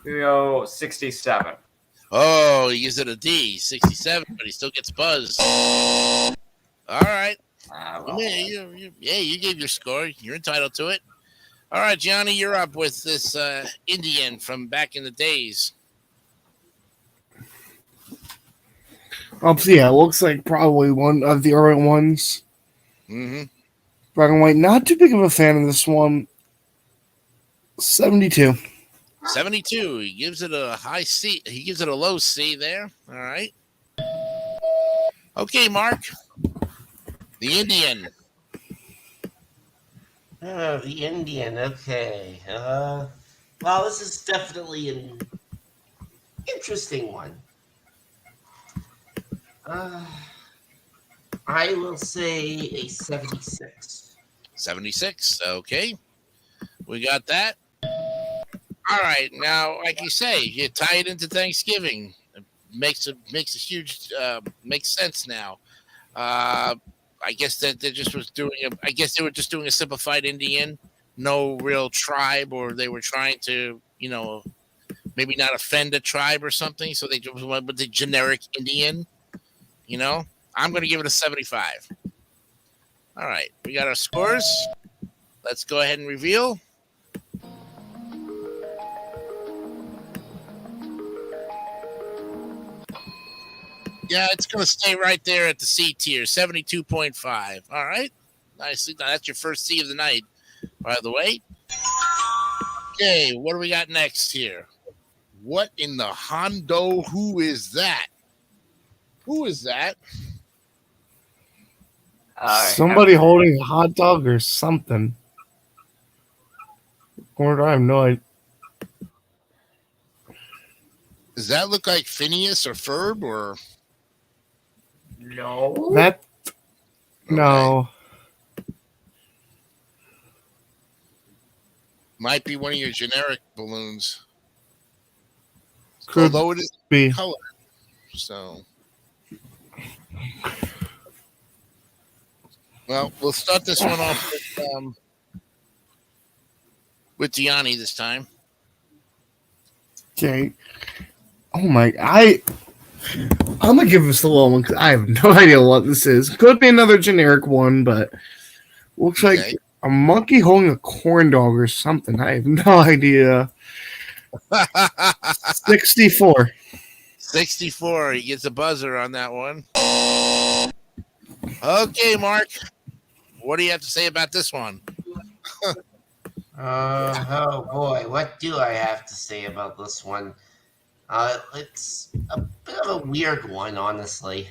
go 67. Oh, he gives it a D, 67, but he still gets buzzed. All right. Well, You gave your score. You're entitled to it. All right, Gianni, you're up with this Indian from back in the days. So yeah, it looks like probably one of the early ones. Mm-hmm. Black and white. Not too big of a fan of this one. 72. 72. He gives it a high C. He gives it a low C there. All right. Okay, Mark. The Indian. Oh, the Indian. Okay. Well, this is definitely an interesting one. I will say a 76. 76. Okay. We got that. All right. Now, like you say, you tie it into Thanksgiving. It makes a huge makes sense now. I guess that they just was doing I guess they were just doing a simplified Indian, no real tribe, or they were trying to, maybe not offend a tribe or something. So they just went with the generic Indian. I'm going to give it a 75. All right, we got our scores. Let's go ahead and reveal. Yeah, it's going to stay right there at the C tier, 72.5. All right. Nicely done. That's your first C of the night, by the way. Okay, what do we got next here? What in the Hondo? Who is that? Who is that? Somebody holding a hot dog or something. Or I have no idea. Does that look like Phineas or Ferb or? No. No. Might be one of your generic balloons. Could although it is be. color. So. Well, we'll start this one off with Gianni this time. Okay. Oh my! I'm gonna give this the low one because I have no idea what this is. Could be another generic one, but looks like a monkey holding a corn dog or something. I have no idea. 64. 64. He gets a buzzer on that one. Okay, Mark. What do you have to say about this one? Oh boy, what do I have to say about this one? It's a bit of a weird one, honestly.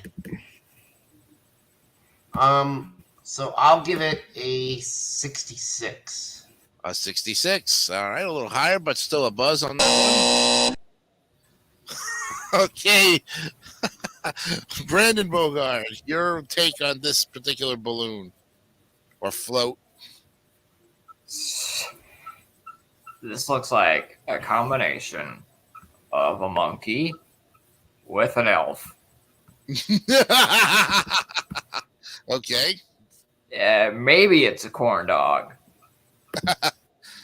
So I'll give it a 66. A 66. All right, a little higher, but still a buzz on that one. Okay. Brandon Bogard, your take on this particular balloon or float? This looks like a combination of a monkey with an elf. Okay. Maybe it's a corn dog.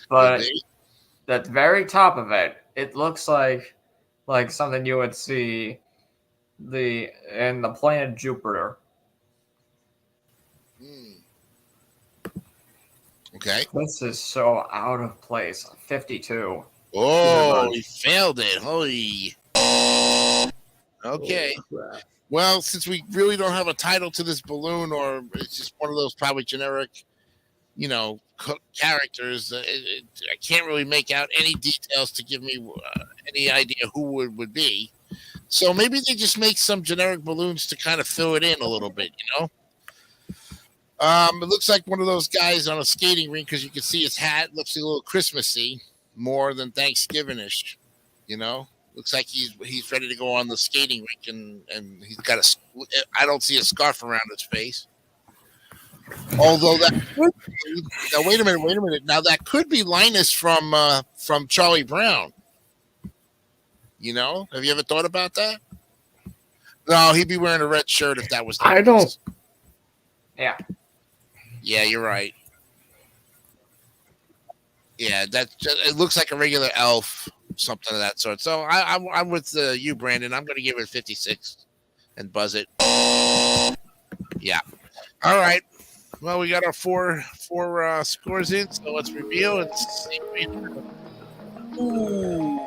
But the very top of it, it looks like something you would see the planet Jupiter. Okay. This is so out of place. 52. Oh, he failed it. Holy. Okay. Oh, Well, since we really don't have a title to this balloon, or it's just one of those probably generic, characters, I can't really make out any details to give me any idea who it would be. So maybe they just make some generic balloons to kind of fill it in a little bit, It looks like one of those guys on a skating rink because you can see his hat looks a little Christmassy, more than Thanksgiving-ish, Looks like he's ready to go on the skating rink, and he's got I don't see a scarf around his face. Although that could be, now wait a minute. Now that could be Linus from Charlie Brown. Have you ever thought about that? No, he'd be wearing a red shirt if that was. I don't. Yeah. Yeah, you're right. Yeah, it looks like a regular elf, something of that sort. So I'm with you, Brandon. I'm going to give it 56 and buzz it. Yeah. All right. Well, we got our four scores in, so let's reveal and see. Ooh.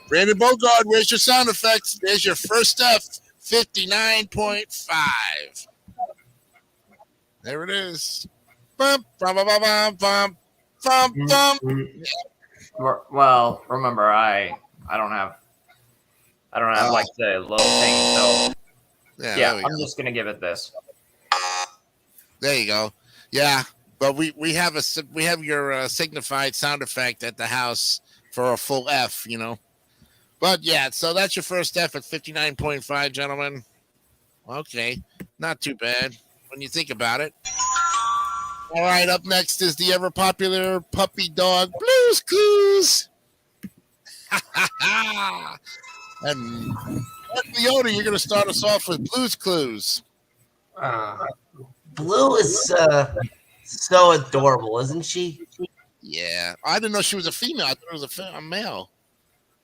Brandon Bogard, where's your sound effects? There's your first F, 59.5. There it is. Bump, bum, bum, bum, bum, bum, bum. Well, remember, I don't have like the little thing, so yeah, I'm just gonna give it this. There you go. Yeah, but we have your signified sound effect at the house for a full F, But yeah, so that's your first F at 59.5, gentlemen. Okay, not too bad when you think about it. All right, up next is the ever popular puppy dog Blues Clues. And Leona, you're going to start us off with Blues Clues. Blue is so adorable, isn't she? Yeah, I didn't know she was a female. I thought it was a male.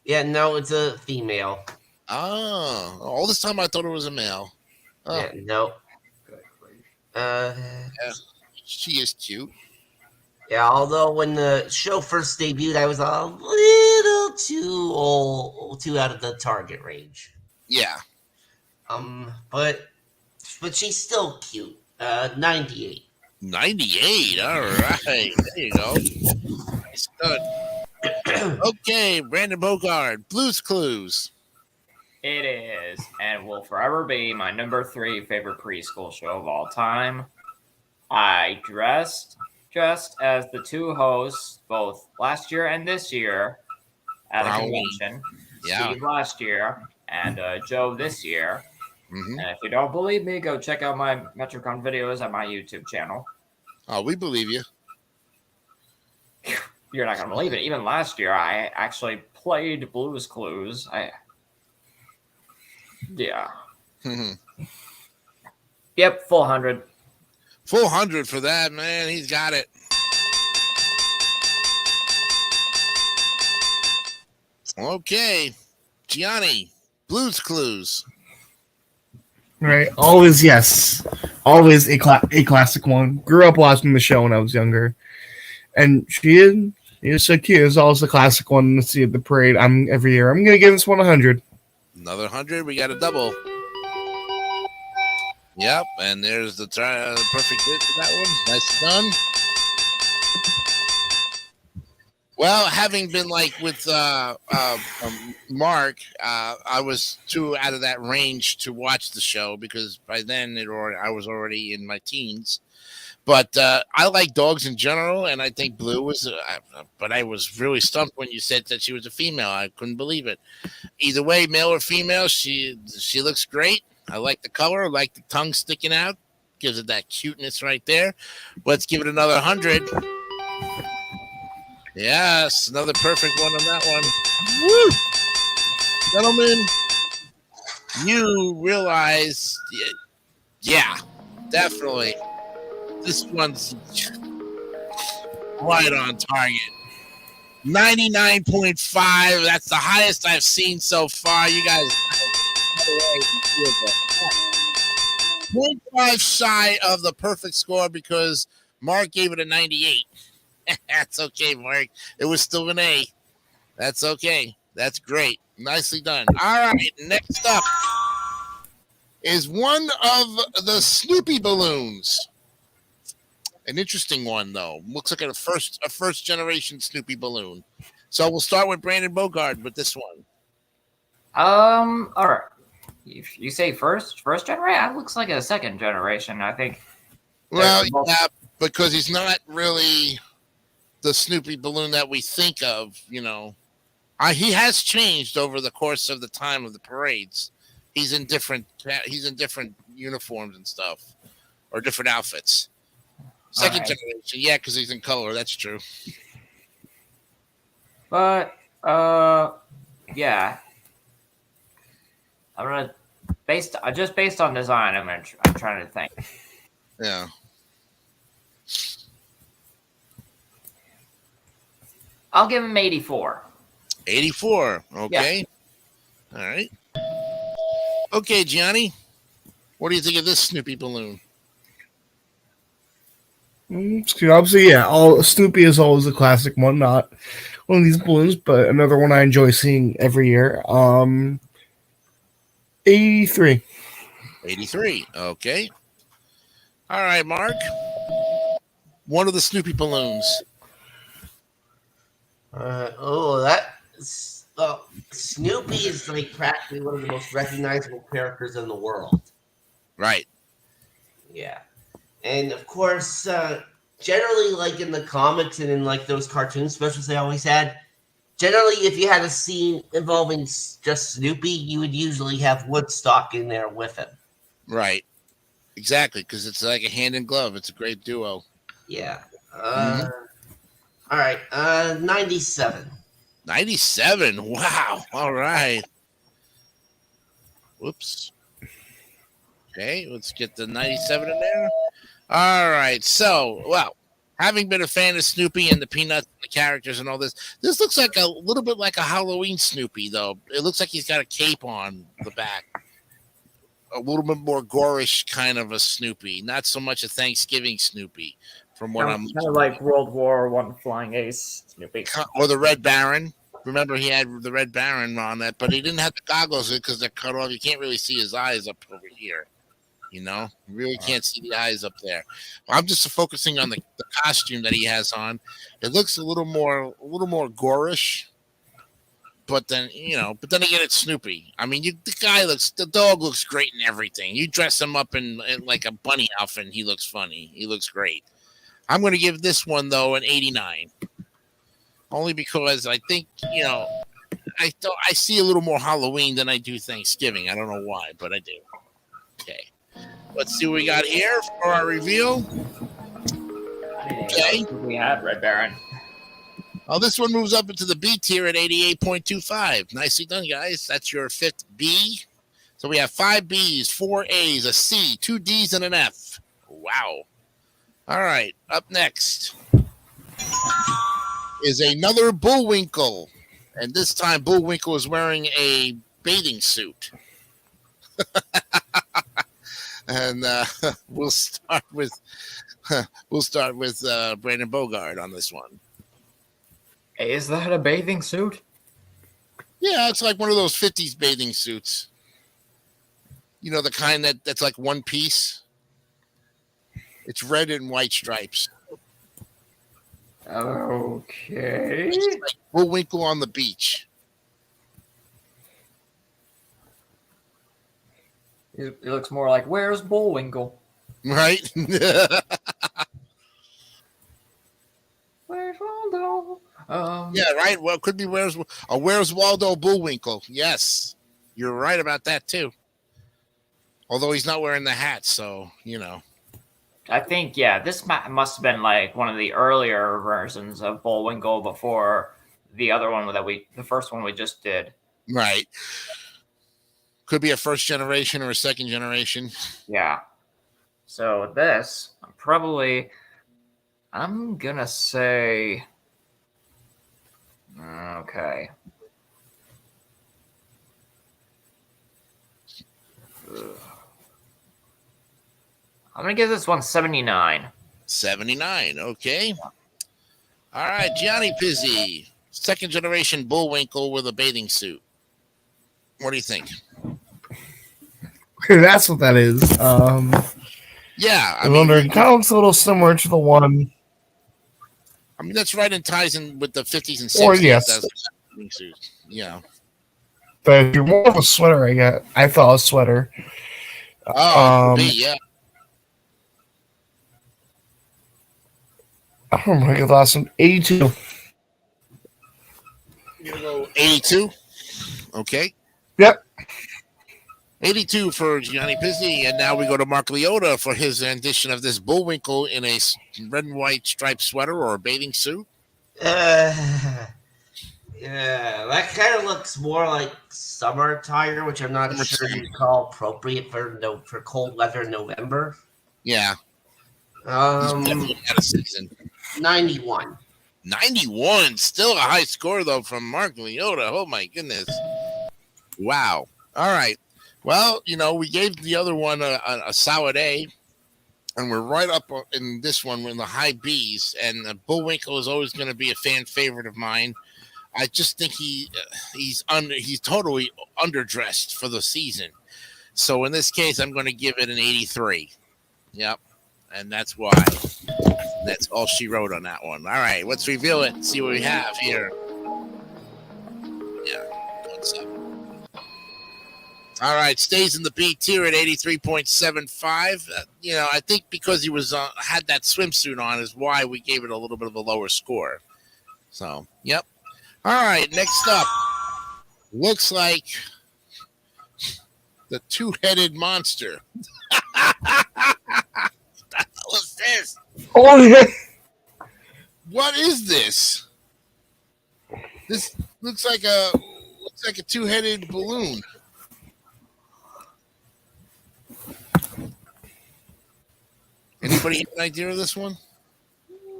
Yeah, no, it's a female. Oh, all this time I thought it was a male. Oh. Yeah, no. Yeah, she is cute. Yeah, although when the show first debuted, I was a little too out of the target range. Yeah. But she's still cute. 98. 98. All right. There you go. Nice good. Okay, Brandon Bogard, Blues Clues. It is, and will forever be my number 3 favorite preschool show of all time. I dressed as the two hosts both last year and this year at a convention. Yeah. Steve last year and Joe this year. Mm-hmm. And if you don't believe me, go check out my Metrocon videos at my YouTube channel. Oh, we believe you. You're not going to believe it. Even last year, I actually played Blues Clues. Yeah. Mm-hmm. Yep, full 100. Full 100 for that, man. He's got it. Okay. Gianni, Blues Clues. Right. Always, yes. Always a classic one. Grew up watching the show when I was younger. And she is so cute. It's always a classic one to see at the parade. Every year. I'm going to give this one 100. Another 100. We got a double. Yep. And there's the perfect hit for that one. Nice done. Well, having been like with Mark, I was too out of that range to watch the show because by then I was already in my teens. But I like dogs in general, and I think Blue was. But I was really stumped when you said that she was a female. I couldn't believe it. Either way, male or female, she looks great. I like the color. I like the tongue sticking out. Gives it that cuteness right there. Let's give it another 100. Yes, another perfect one on that one. Woo! Gentlemen, you realize, yeah, definitely. This one's right on target. 99.5. That's the highest I've seen so far. You guys, 0.5 shy of the perfect score because Mark gave it a 98. That's okay, Mark. It was still an A. That's okay. That's great. Nicely done. All right, next up is one of the Snoopy balloons. An interesting one, though. Looks like a first generation Snoopy balloon. So we'll start with Brandon Bogard with this one. All right. If you say first generation, that looks like a second generation. I think. Well, yeah, because he's not really the Snoopy balloon that we think of. You know, he has changed over the course of the time of the parades. He's in different uniforms and stuff, or different outfits. Second generation, yeah, because he's in color. That's true. But yeah, I'm gonna based on design. I'm trying to think. Yeah. I'll give him 84. 84. Okay. Yeah. All right. Okay, Gianni. What do you think of this Snoopy balloon? Obviously, yeah. Snoopy is always a classic one, not one of these balloons, but another one I enjoy seeing every year. 83. 83. Okay. All right, Mark. One of the Snoopy balloons. Snoopy is like practically one of the most recognizable characters in the world. Right. Yeah. And of course, generally, like in the comics and in like those cartoon specials they always had, generally, if you had a scene involving just Snoopy, you would usually have Woodstock in there with him. Right. Exactly, because it's like a hand in glove. It's a great duo. Yeah. All right. 97. 97. Wow. All right. Whoops. Okay, let's get the 97 in there. All right. So, well, having been a fan of Snoopy and the Peanuts and the characters and all this looks like a little bit like a Halloween Snoopy, though. It looks like he's got a cape on the back. A little bit more gorish kind of a Snoopy, not so much a Thanksgiving Snoopy, from what I'm kind of like World War I Flying Ace Snoopy, or the Red Baron. Remember, he had the Red Baron on that, but he didn't have the goggles because they're cut off. You can't really see his eyes up over here. You know, you really can't see the eyes up there. I'm just focusing on the costume that he has on. It looks a little more gorish. But then, again, it's Snoopy. I mean, the dog looks great in everything. You dress him up in like a bunny outfit and he looks funny. He looks great. I'm going to give this one, though, an 89. Only because I think, I see a little more Halloween than I do Thanksgiving. I don't know why, but I do. Okay. Let's see what we got here for our reveal. Okay. We had Red Baron. Oh, this one moves up into the B tier at 88.25. Nicely done, guys. That's your fifth B. So we have 5 Bs, 4 As, a C, 2 Ds, and an F. Wow. All right. Up next is another Bullwinkle. And this time, Bullwinkle is wearing a bathing suit. And we'll start with Brandon Bogard on this one. Is that a bathing suit? Yeah, it's like one of those 50s bathing suits. You know, the kind that's like one piece. It's red and white stripes. Okay. It's like Bullwinkle on the beach. It looks more like, where's Bullwinkle? Right? Where's Waldo? Yeah, right. Well, it could be where's Waldo Bullwinkle. Yes, you're right about that too. Although he's not wearing the hat, so I think this must have been like one of the earlier versions of Bullwinkle before the other one the first one we just did. Right. Could be a first generation or a second generation. Yeah. So this, I'm gonna say Okay. I'm gonna give this one 79. 79. Okay. All right, Gianni Pizzi, second generation Bullwinkle with a bathing suit. What do you think? That's what that is. Yeah, I was wondering, kind of looks a little similar to the one. I mean, that's right in ties in with the 50s and 60s. Or yes, bathing suit. Yeah. but if you're more of a sweater, I thought a sweater. Oh, it could be, yeah. I don't remember the last one. 82. You're gonna go 82. Okay. Yep. 82 for Gianni Pizzi, and now we go to Mark Leota for his rendition of this Bullwinkle in a red and white striped sweater or a bathing suit. Yeah, that kind of looks more like summer attire, which I'm not sure you'd call appropriate for cold weather in November. Yeah. He's definitely out of season. 91. 91, still a high score though from Mark Leota. Oh my goodness! Wow. All right. Well, we gave the other one a solid A, and we're right up in this one. We're in the high B's, and Bullwinkle is always going to be a fan favorite of mine. I just think he's totally underdressed for the season. So in this case, I'm going to give it an 83. Yep, and that's why. That's all she wrote on that one. All right, let's reveal it and see what we have here. Yeah, what's up? All right, stays in the B tier at 83.75. I think because he was had that swimsuit on is why we gave it a little bit of a lower score. So, yep. All right, next up, looks like the two-headed monster. What's this? Oh, yeah. What is this? This looks like a two-headed balloon. Anybody have an idea of this one?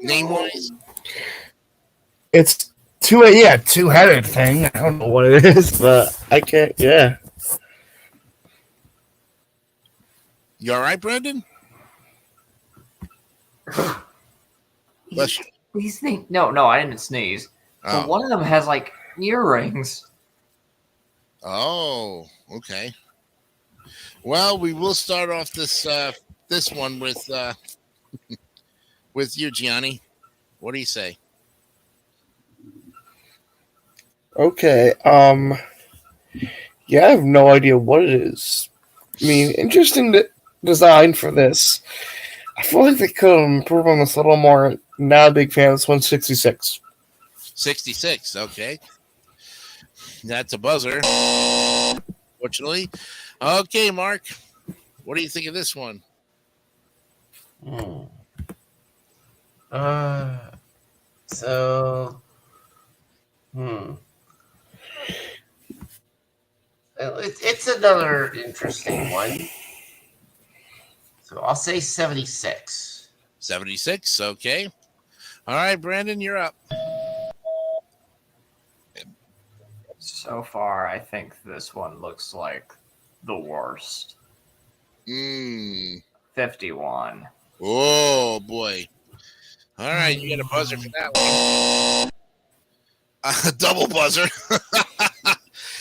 Name-wise? It's two-headed thing. I don't know what it is, but I can't. Yeah. You all right, Brandon? Bless you. These things. No, I didn't sneeze. Oh. But one of them has like earrings. Oh, okay. Well, we will start off this one with with you, Gianni. What do you say? Okay. Yeah, I have no idea what it is. I mean, interesting design for this. I feel like they could improve on this a little more. Not a big fan of this one. 66. 66. Okay. That's a buzzer. Fortunately. Okay, Mark. What do you think of this one? It's another interesting one. So I'll say 76. 76. Okay. All right, Brandon, you're up. So far, I think this one looks like the worst. 51. Oh, boy. All right, you got a buzzer for that one. A double buzzer.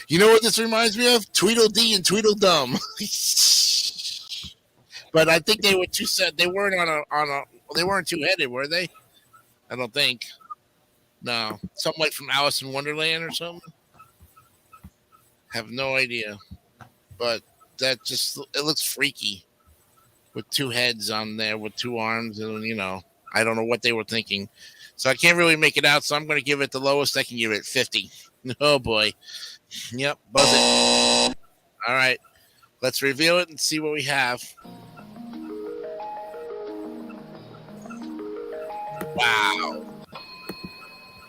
You know what this reminds me of? Tweedledee and Tweedledum. But I think they were two set. They weren't they weren't two-headed, were they? I don't think. No. Something like from Alice in Wonderland or something. Have no idea. But it looks freaky. With two heads on there, with two arms, and I don't know what they were thinking. So I can't really make it out, so I'm going to give it the lowest. I can give it 50. Oh, boy. Yep, buzz it. All right. Let's reveal it and see what we have. Wow.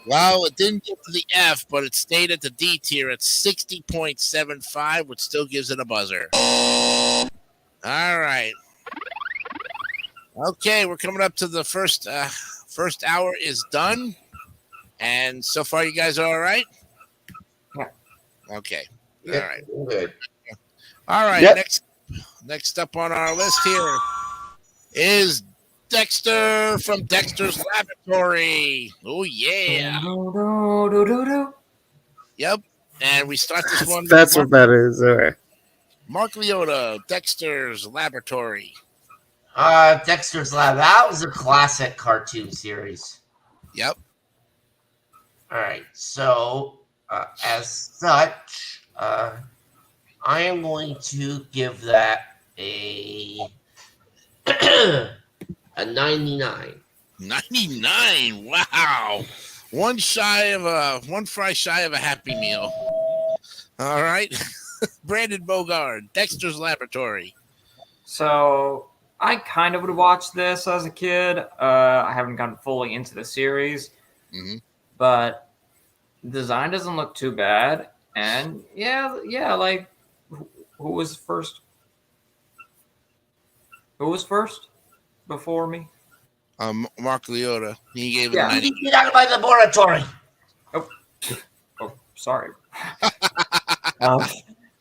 Well, it didn't get to the F, but it stayed at the D tier at 60.75, which still gives it a buzzer. All right. Okay, we're coming up to the first hour is done. And so far, you guys are all right? Okay. Yeah, All right. good. All right. Yep. Next up on our list here is Dexter from Dexter's Laboratory. Oh yeah. Yep. And we start this one. That's what that is. All right. Mark Leota, Dexter's Laboratory. Dexter's Lab. That was a classic cartoon series. Yep. All right. So, as such, I am going to give that a a 99. 99. Wow. One fry shy of a Happy Meal. All right. Brandon Bogard, Dexter's Laboratory. So I kind of would have watched this as a kid. I haven't gotten fully into the series, but the design doesn't look too bad. And yeah, like who was first? Who was first before me? Mark Leota. He gave it Yeah. a 90. Get out of my laboratory. Oh, sorry.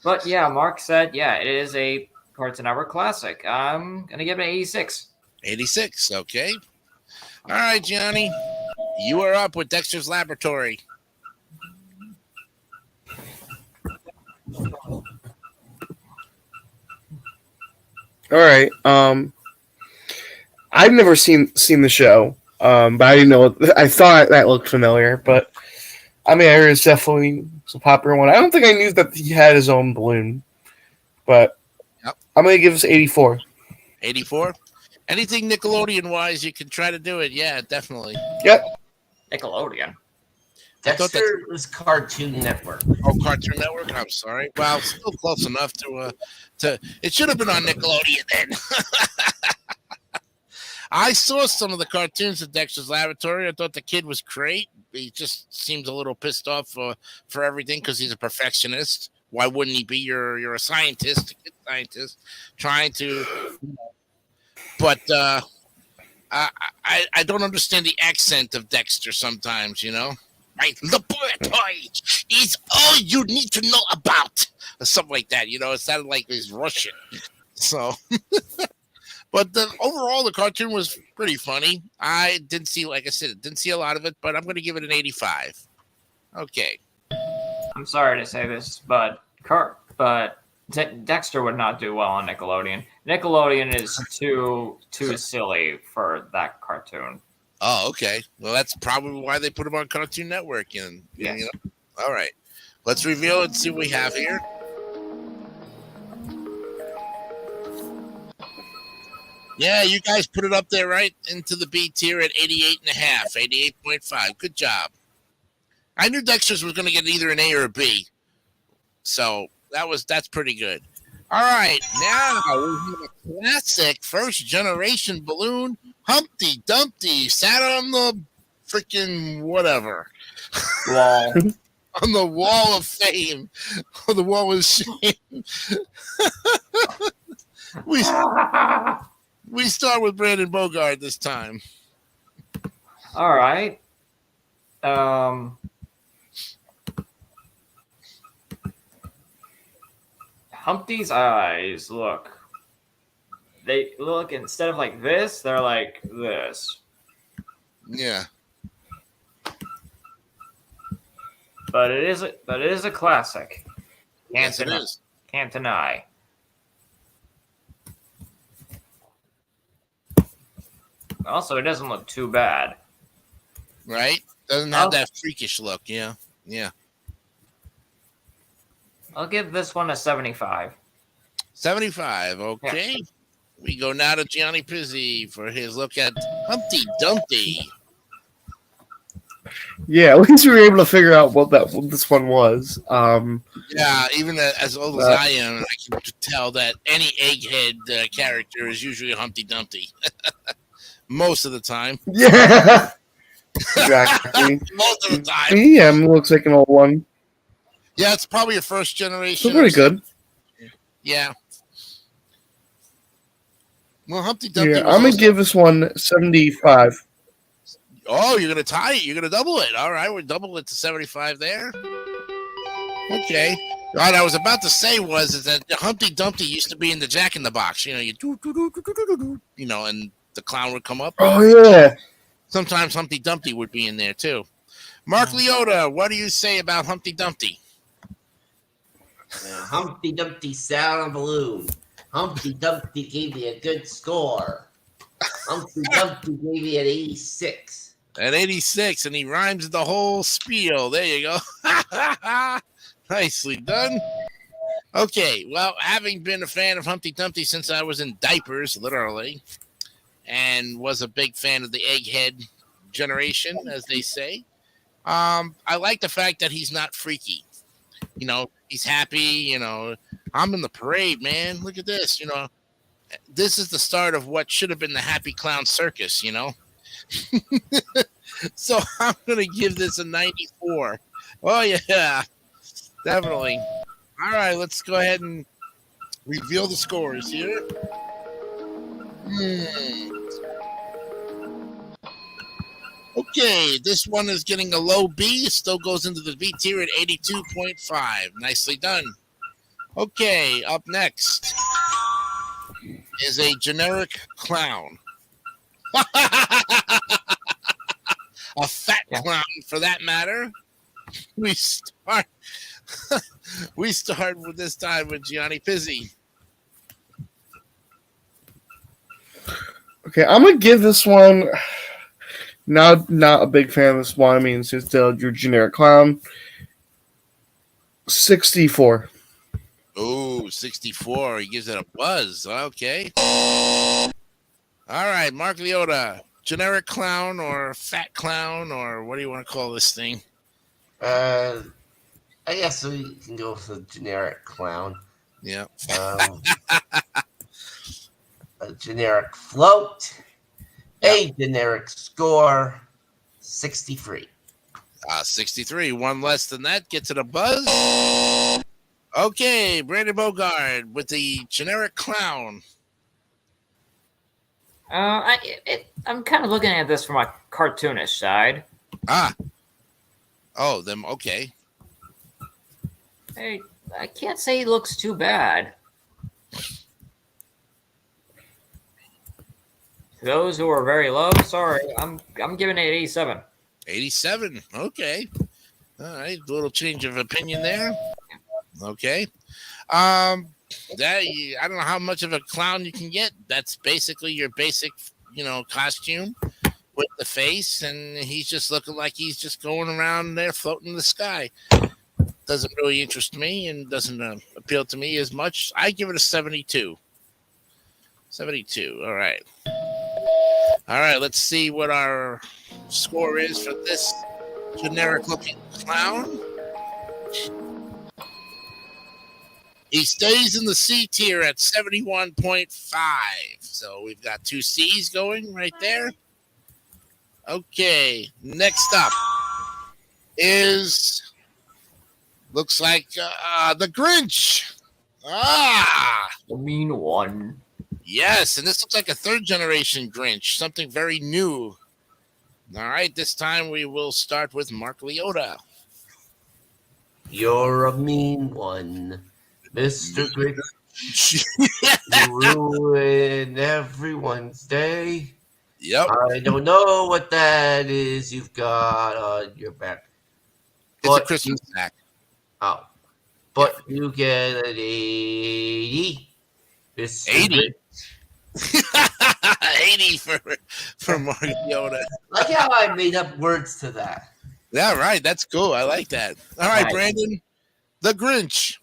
But yeah, Mark said, yeah, it is a Cartoon Network classic. I'm gonna give it an 86. 86. Okay. All right, Johnny. You are up with Dexter's Laboratory. All right. I've never seen the show, but I didn't know. I thought that looked familiar, but I mean, it's definitely a popular one. I don't think I knew that he had his own balloon, but Yep. I'm gonna give this 84. 84. Anything Nickelodeon wise, you can try to do it. Yeah, definitely. Yep. Nickelodeon. I thought Dexter was Cartoon Network. Oh, Cartoon Network. I'm sorry. Well, still close enough to. It should have been on Nickelodeon then. I saw some of the cartoons at Dexter's Laboratory. I thought the kid was great. He just seems a little pissed off for everything because he's a perfectionist. Why wouldn't he be? You're a scientist, a kid scientist, trying to. But I don't understand the accent of Dexter sometimes. You know, right? Laboratory is all you need to know about, or something like that. You know, it sounded like he's Russian. So. But overall, the cartoon was pretty funny. I didn't see, like I said, didn't see a lot of it, but I'm going to give it an 85. Okay. I'm sorry to say this, but Dexter would not do well on Nickelodeon. Nickelodeon is too silly for that cartoon. Oh, okay. Well, that's probably why they put him on Cartoon Network. And Yeah. you know? All right. Let's reveal it and see what we have here. Yeah, you guys put it up there right into the B tier at 88.5, 88.5. Good job. I knew Dexter's was going to get either an A or a B. So that's pretty good. All right, now we have a classic first generation balloon. Humpty Dumpty sat on the freaking whatever. Wall. On the wall of fame. On the wall of shame. We start with Brandon Bogard this time. All right. Humpty's eyes they look instead of like this, they're like this. Yeah. But it is a classic. Yes, it is. Can't deny. Also, it doesn't look too bad. Right? Doesn't have that freakish look. Yeah. Yeah. I'll give this one a 75. 75. Okay. Yeah. We go now to Gianni Pizzi for his look at Humpty Dumpty. Yeah, at least we were able to figure out what this one was. Yeah, even as old as I am, I can tell that any egghead character is usually a Humpty Dumpty. Most of the time. Yeah. Exactly. Most of the time. Yeah, looks like an old one. Yeah, it's probably a first generation. It's pretty good. Yeah. Well, Humpty Dumpty. Yeah, I'm going to give this one 75. Oh, you're going to tie it. You're going to double it. All right, we'll double it to 75 there. Okay. What I was about to say is that Humpty Dumpty used to be in the Jack in the Box. You know, and the clown would come up. Oh yeah. Sometimes Humpty Dumpty would be in there too. Mark Leota, what do you say about Humpty Dumpty? Humpty Dumpty sat on a balloon. Humpty Dumpty gave me a good score. Humpty Dumpty gave me an 86. At 86, and he rhymes the whole spiel. There you go. Nicely done. Okay, well, having been a fan of Humpty Dumpty since I was in diapers, literally, and was a big fan of the egghead generation, as they say, I like the fact that he's not freaky. You know, he's happy. You know, I'm in the parade, man. Look at this. You know, this is the start of what should have been the Happy Clown Circus, you know. So I'm going to give this a 94. Oh, yeah, definitely. All right, let's go ahead and reveal the scores here. Okay, this one is getting a low B. It still goes into the B tier at 82.5. Nicely done. Okay, up next is a generic clown. A fat clown, for that matter. We start with this time with Gianni Pizzi. Okay, I'm gonna give this one. Not a big fan of this one. I mean, it's just your generic clown. 64. Oh, 64. He gives it a buzz. Okay. All right, Mark Leota. Generic clown or fat clown, or what do you want to call this thing? I guess we can go with the generic clown. Yeah. A generic float. A generic score. 63. 63. One less than that gets it a buzz. Okay, Brandon Bogard with the generic clown. I'm kind of looking at this from a cartoonish side. Oh, them. Okay. Hey, I can't say he looks too bad. To those who are very low, sorry, I'm giving it 87. 87. Okay. All right. A little change of opinion there. Okay. I don't know how much of a clown you can get. That's basically your basic, costume with the face, and he's just looking like he's just going around there floating in the sky. Doesn't really interest me and doesn't appeal to me as much. I give it a 72. 72. All right. Let's see what our score is for this generic-looking clown. He stays in the C tier at 71.5. So we've got 2 C's going right there. Okay, next up is, looks like the Grinch. The mean one. Yes, and this looks like a 3rd-generation Grinch, something very new. All right, this time we will start with Mark Leota. You're a mean one, Mr. Grinch. You ruin everyone's day. Yep. I don't know what that is you've got on your back. It's a Christmas snack. Oh. But you get an 80. 80. 80 for Mark Leota. Like how I made up words to that. Yeah, right. That's cool. I like that. All right, Brandon. The Grinch.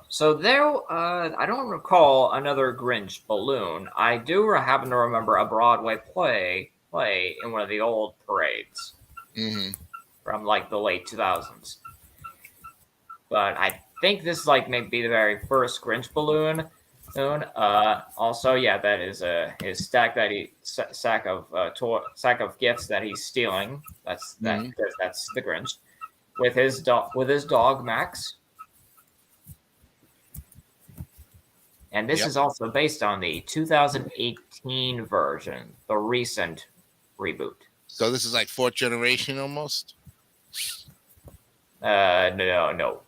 So there, I don't recall another Grinch balloon. I do happen to remember a Broadway play in one of the old parades from like the late 2000s. But I think this is like maybe the very first Grinch balloon. Also, yeah, that is his sack of gifts that he's stealing. That's the Grinch with his dog Max. And this is also based on the 2018 version, the recent reboot. So this is like 4th generation almost? No.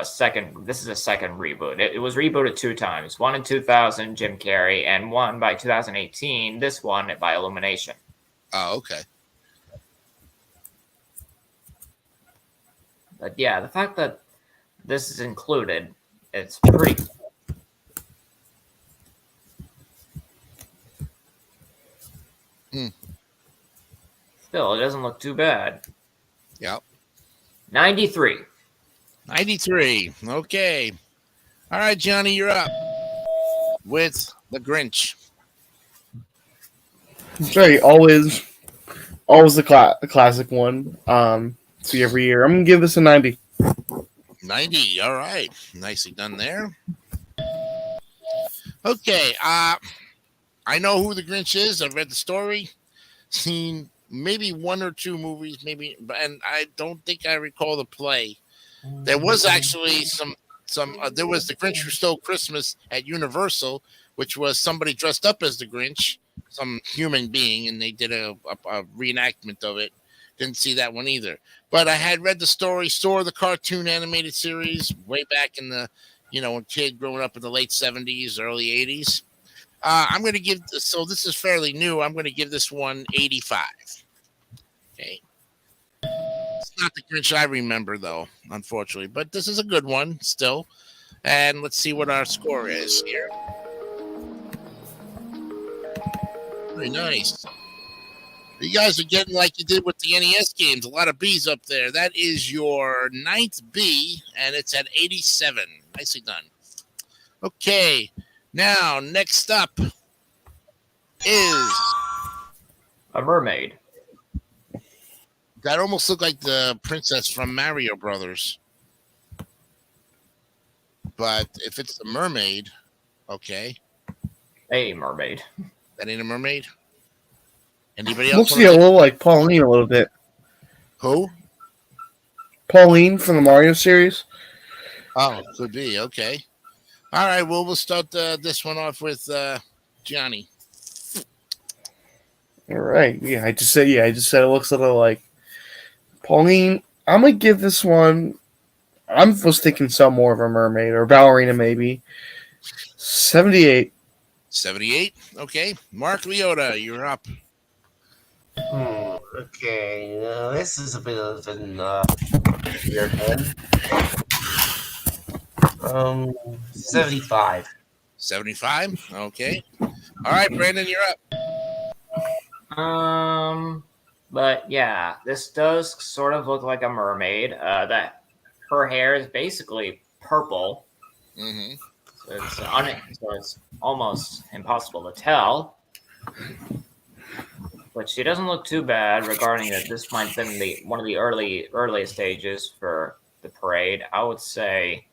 Second. This is a second reboot. It was rebooted 2 times. One in 2000, Jim Carrey, and one by 2018. This one by Illumination. Oh, okay. But yeah, the fact that this is included, it's pretty. Still, it doesn't look too bad. Yep. 93. 93. Okay. All right, Johnny, you're up with The Grinch. Right, always the classic one. See every year. I'm gonna give this a 90. 90. All right. Nicely done there. Okay. I know who The Grinch is. I've read the story, seen maybe 1 or 2 movies, maybe, and I don't think I recall the play. There was actually some. There was The Grinch Who Stole Christmas at Universal, which was somebody dressed up as the Grinch, some human being, and they did a reenactment of it. Didn't see that one either. But I had read the story, saw the cartoon animated series way back in the, when kid growing up in the late 70s, early 80s. I'm going to give, so this is fairly new. I'm going to give this one 85. Okay. It's not the Grinch I remember, though, unfortunately. But this is a good one still. And let's see what our score is here. Very nice. You guys are getting like you did with the NES games. A lot of B's up there. That is your 9th B, and it's at 87. Nicely done. Okay. Now, next up is A mermaid. that almost looked like the princess from Mario Brothers. But if it's the mermaid, okay. A mermaid. That ain't a mermaid? Anybody else? Looks a little like Pauline a little bit. Who? Pauline from the Mario series. Oh, could be. Okay. All right. Well, we'll start this one off with Johnny. All right. I just said it looks a little like Pauline. I'm gonna give this one. I was thinking some more of a mermaid or ballerina, maybe. 78. 78. Okay. Mark Leota, you're up. Okay, this is a bit of an weird one. 75. 75. Okay. All right, Brandon, you're up. But yeah, this does sort of look like a mermaid. That her hair is basically purple. Mm-hmm. So it's almost impossible to tell. But she doesn't look too bad regarding that this might have been one of the earliest stages for the parade. I would say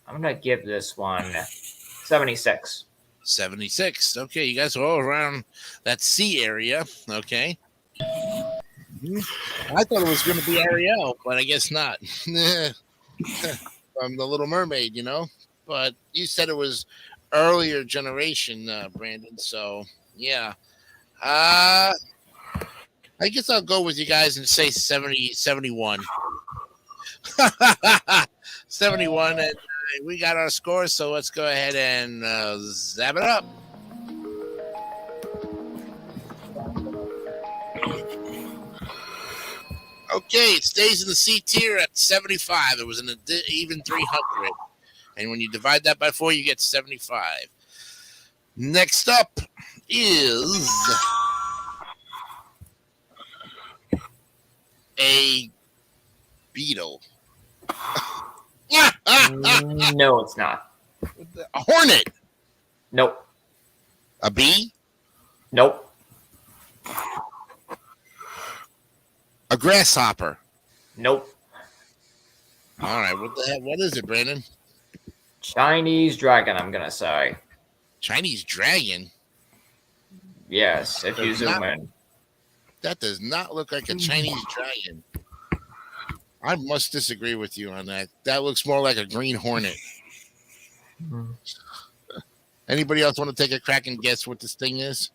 I'm going to give this one 76. 76. Okay, you guys are all around that sea area. Okay. I thought it was going to be Ariel, but I guess not. From The Little Mermaid, But you said it was earlier generation, Brandon. So, yeah. I guess I'll go with you guys and say 71. 71, and we got our score, so let's go ahead and zap it up. Okay, it stays in the C tier at 75. It was an even 300. And when you divide that by 4, you get 75. Next up is a beetle. No, it's not. A hornet. Nope. A bee. Nope. A grasshopper. Nope. All right, what the heck? What is it, Brandon? Chinese dragon, I'm going to say. Chinese dragon? Yes, if you zoom in. That does not look like a Chinese dragon. I must disagree with you on that. That looks more like a green hornet. Anybody else want to take a crack and guess what this thing is?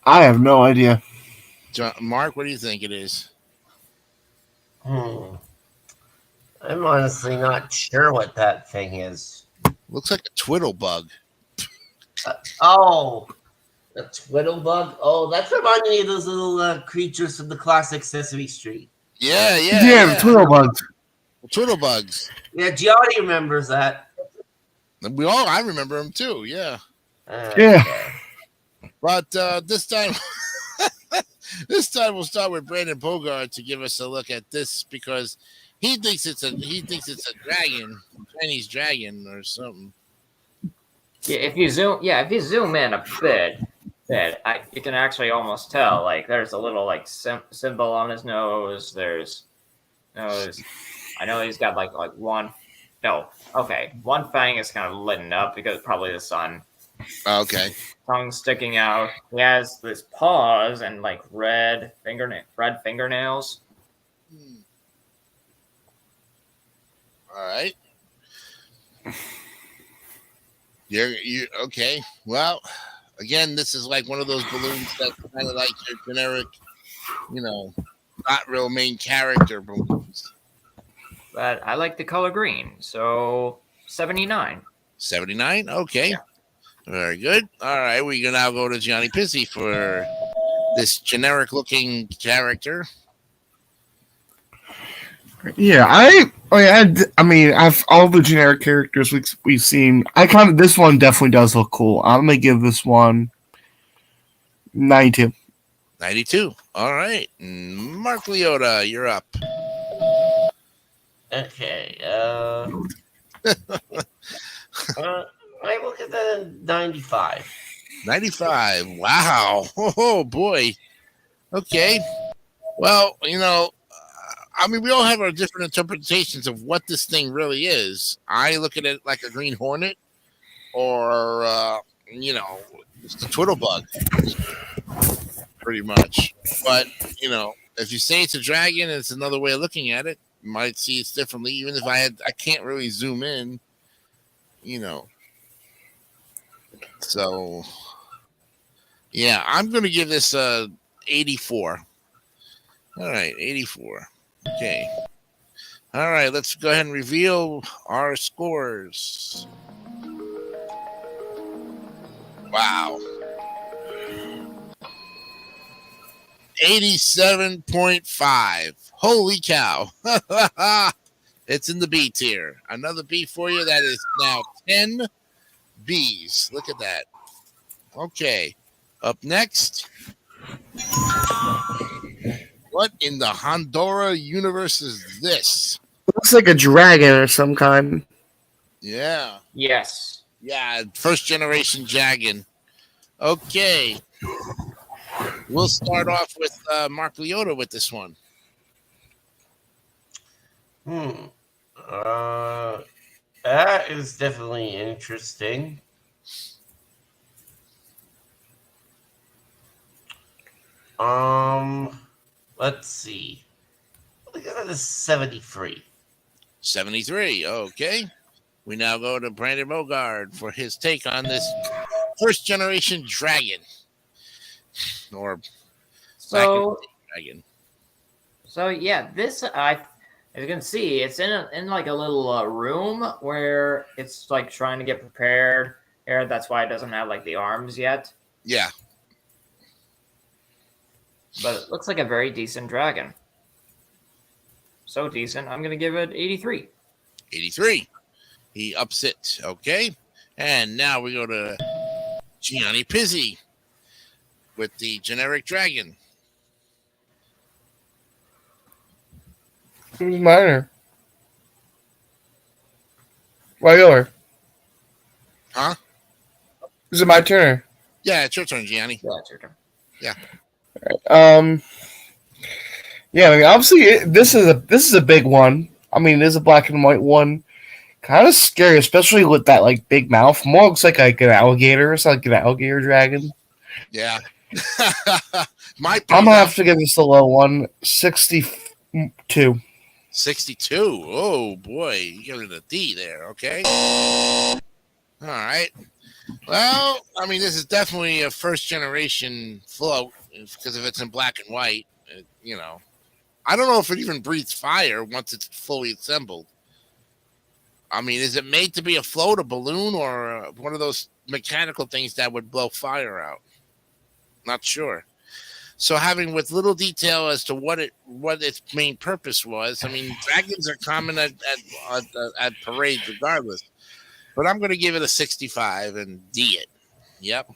I have no idea. Mark, what do you think it is? Hmm. I'm honestly not sure what that thing is. Looks like a twiddle bug. Oh, a twiddle bug. Oh, that's reminding me of those little creatures from the classic Sesame Street. Yeah, Yeah, the Twiddle bugs. Twiddle bugs. Yeah, Gianni remembers that. I remember them too. Yeah, Yeah. Okay. but this time, this time we'll start with Brandon Bogart to give us a look at this because he thinks it's a dragon, Chinese dragon or something. Yeah, if you zoom in a bit, you can actually almost tell. Like, there's a little like symbol on his nose. There's nose. I know he's got like one. No, okay, one fang is kind of lit up because probably the sun. Okay. Tongue sticking out. He has this paws and like red fingernails. All right. You okay? Well, again, this is like one of those balloons that's kind of like your generic, not real main character balloons. But I like the color green, so 79. 79? Okay. Yeah. Very good. All right, we can now go to Gianni Pizzi for this generic looking character. Yeah, I mean, I've all the generic characters we've seen. This one definitely does look cool. I'm gonna give this one 92. 92. All right, Mark Leota, you're up. Okay. I will give that a 95. 95. Wow. Oh boy. Okay. Well, I mean, we all have our different interpretations of what this thing really is. I look at it like a green hornet or, just a twiddle bug, pretty much. But, if you say it's a dragon, it's another way of looking at it. You might see it differently, even if I can't really zoom in, So, yeah, I'm going to give this 84. All right, 84. Okay. All right, let's go ahead and reveal our scores. Wow. 87.5. Holy cow. It's in the B tier. Another B for you. That is now 10 B's. Look at that. Okay. Up next. What in the Honduras universe is this? Looks like a dragon or some kind. Yeah. Yes. Yeah, first generation dragon. Okay. We'll start off with Mark Leota with this one. That is definitely interesting. Let's see. Look at this 73. 73. Okay. We now go to Brandon Bogard for his take on this first generation dragon. Or dragon. So yeah, this as you can see, it's in like a little room where it's like trying to get prepared. Here, that's why it doesn't have like the arms yet. Yeah. But it looks like a very decent dragon. So decent, I'm gonna give it 83. 83. He ups it. Okay. And now we go to Gianni Pizzi with the generic dragon. Who's minor? Why yours? Huh? Is it my turn? Yeah, it's your turn, Gianni. Yeah, it's your turn. Yeah. Yeah, I mean, obviously, this is a big one. I mean, it is a black and white one. Kind of scary, especially with that like big mouth. More looks like an alligator. It's like an alligator dragon. Yeah. I'm gonna have to give this a low one, 62. 62. Oh boy, you give it a D there. Okay. All right. Well, I mean, this is definitely a first generation float because if it's in black and white, I don't know if it even breathes fire once it's fully assembled. I mean, is it made to be a float, a balloon, or one of those mechanical things that would blow fire out? Not sure. So having with little detail as to what its main purpose was. I mean, dragons are common at parades regardless. But I'm going to give it a 65 and D it. Yep.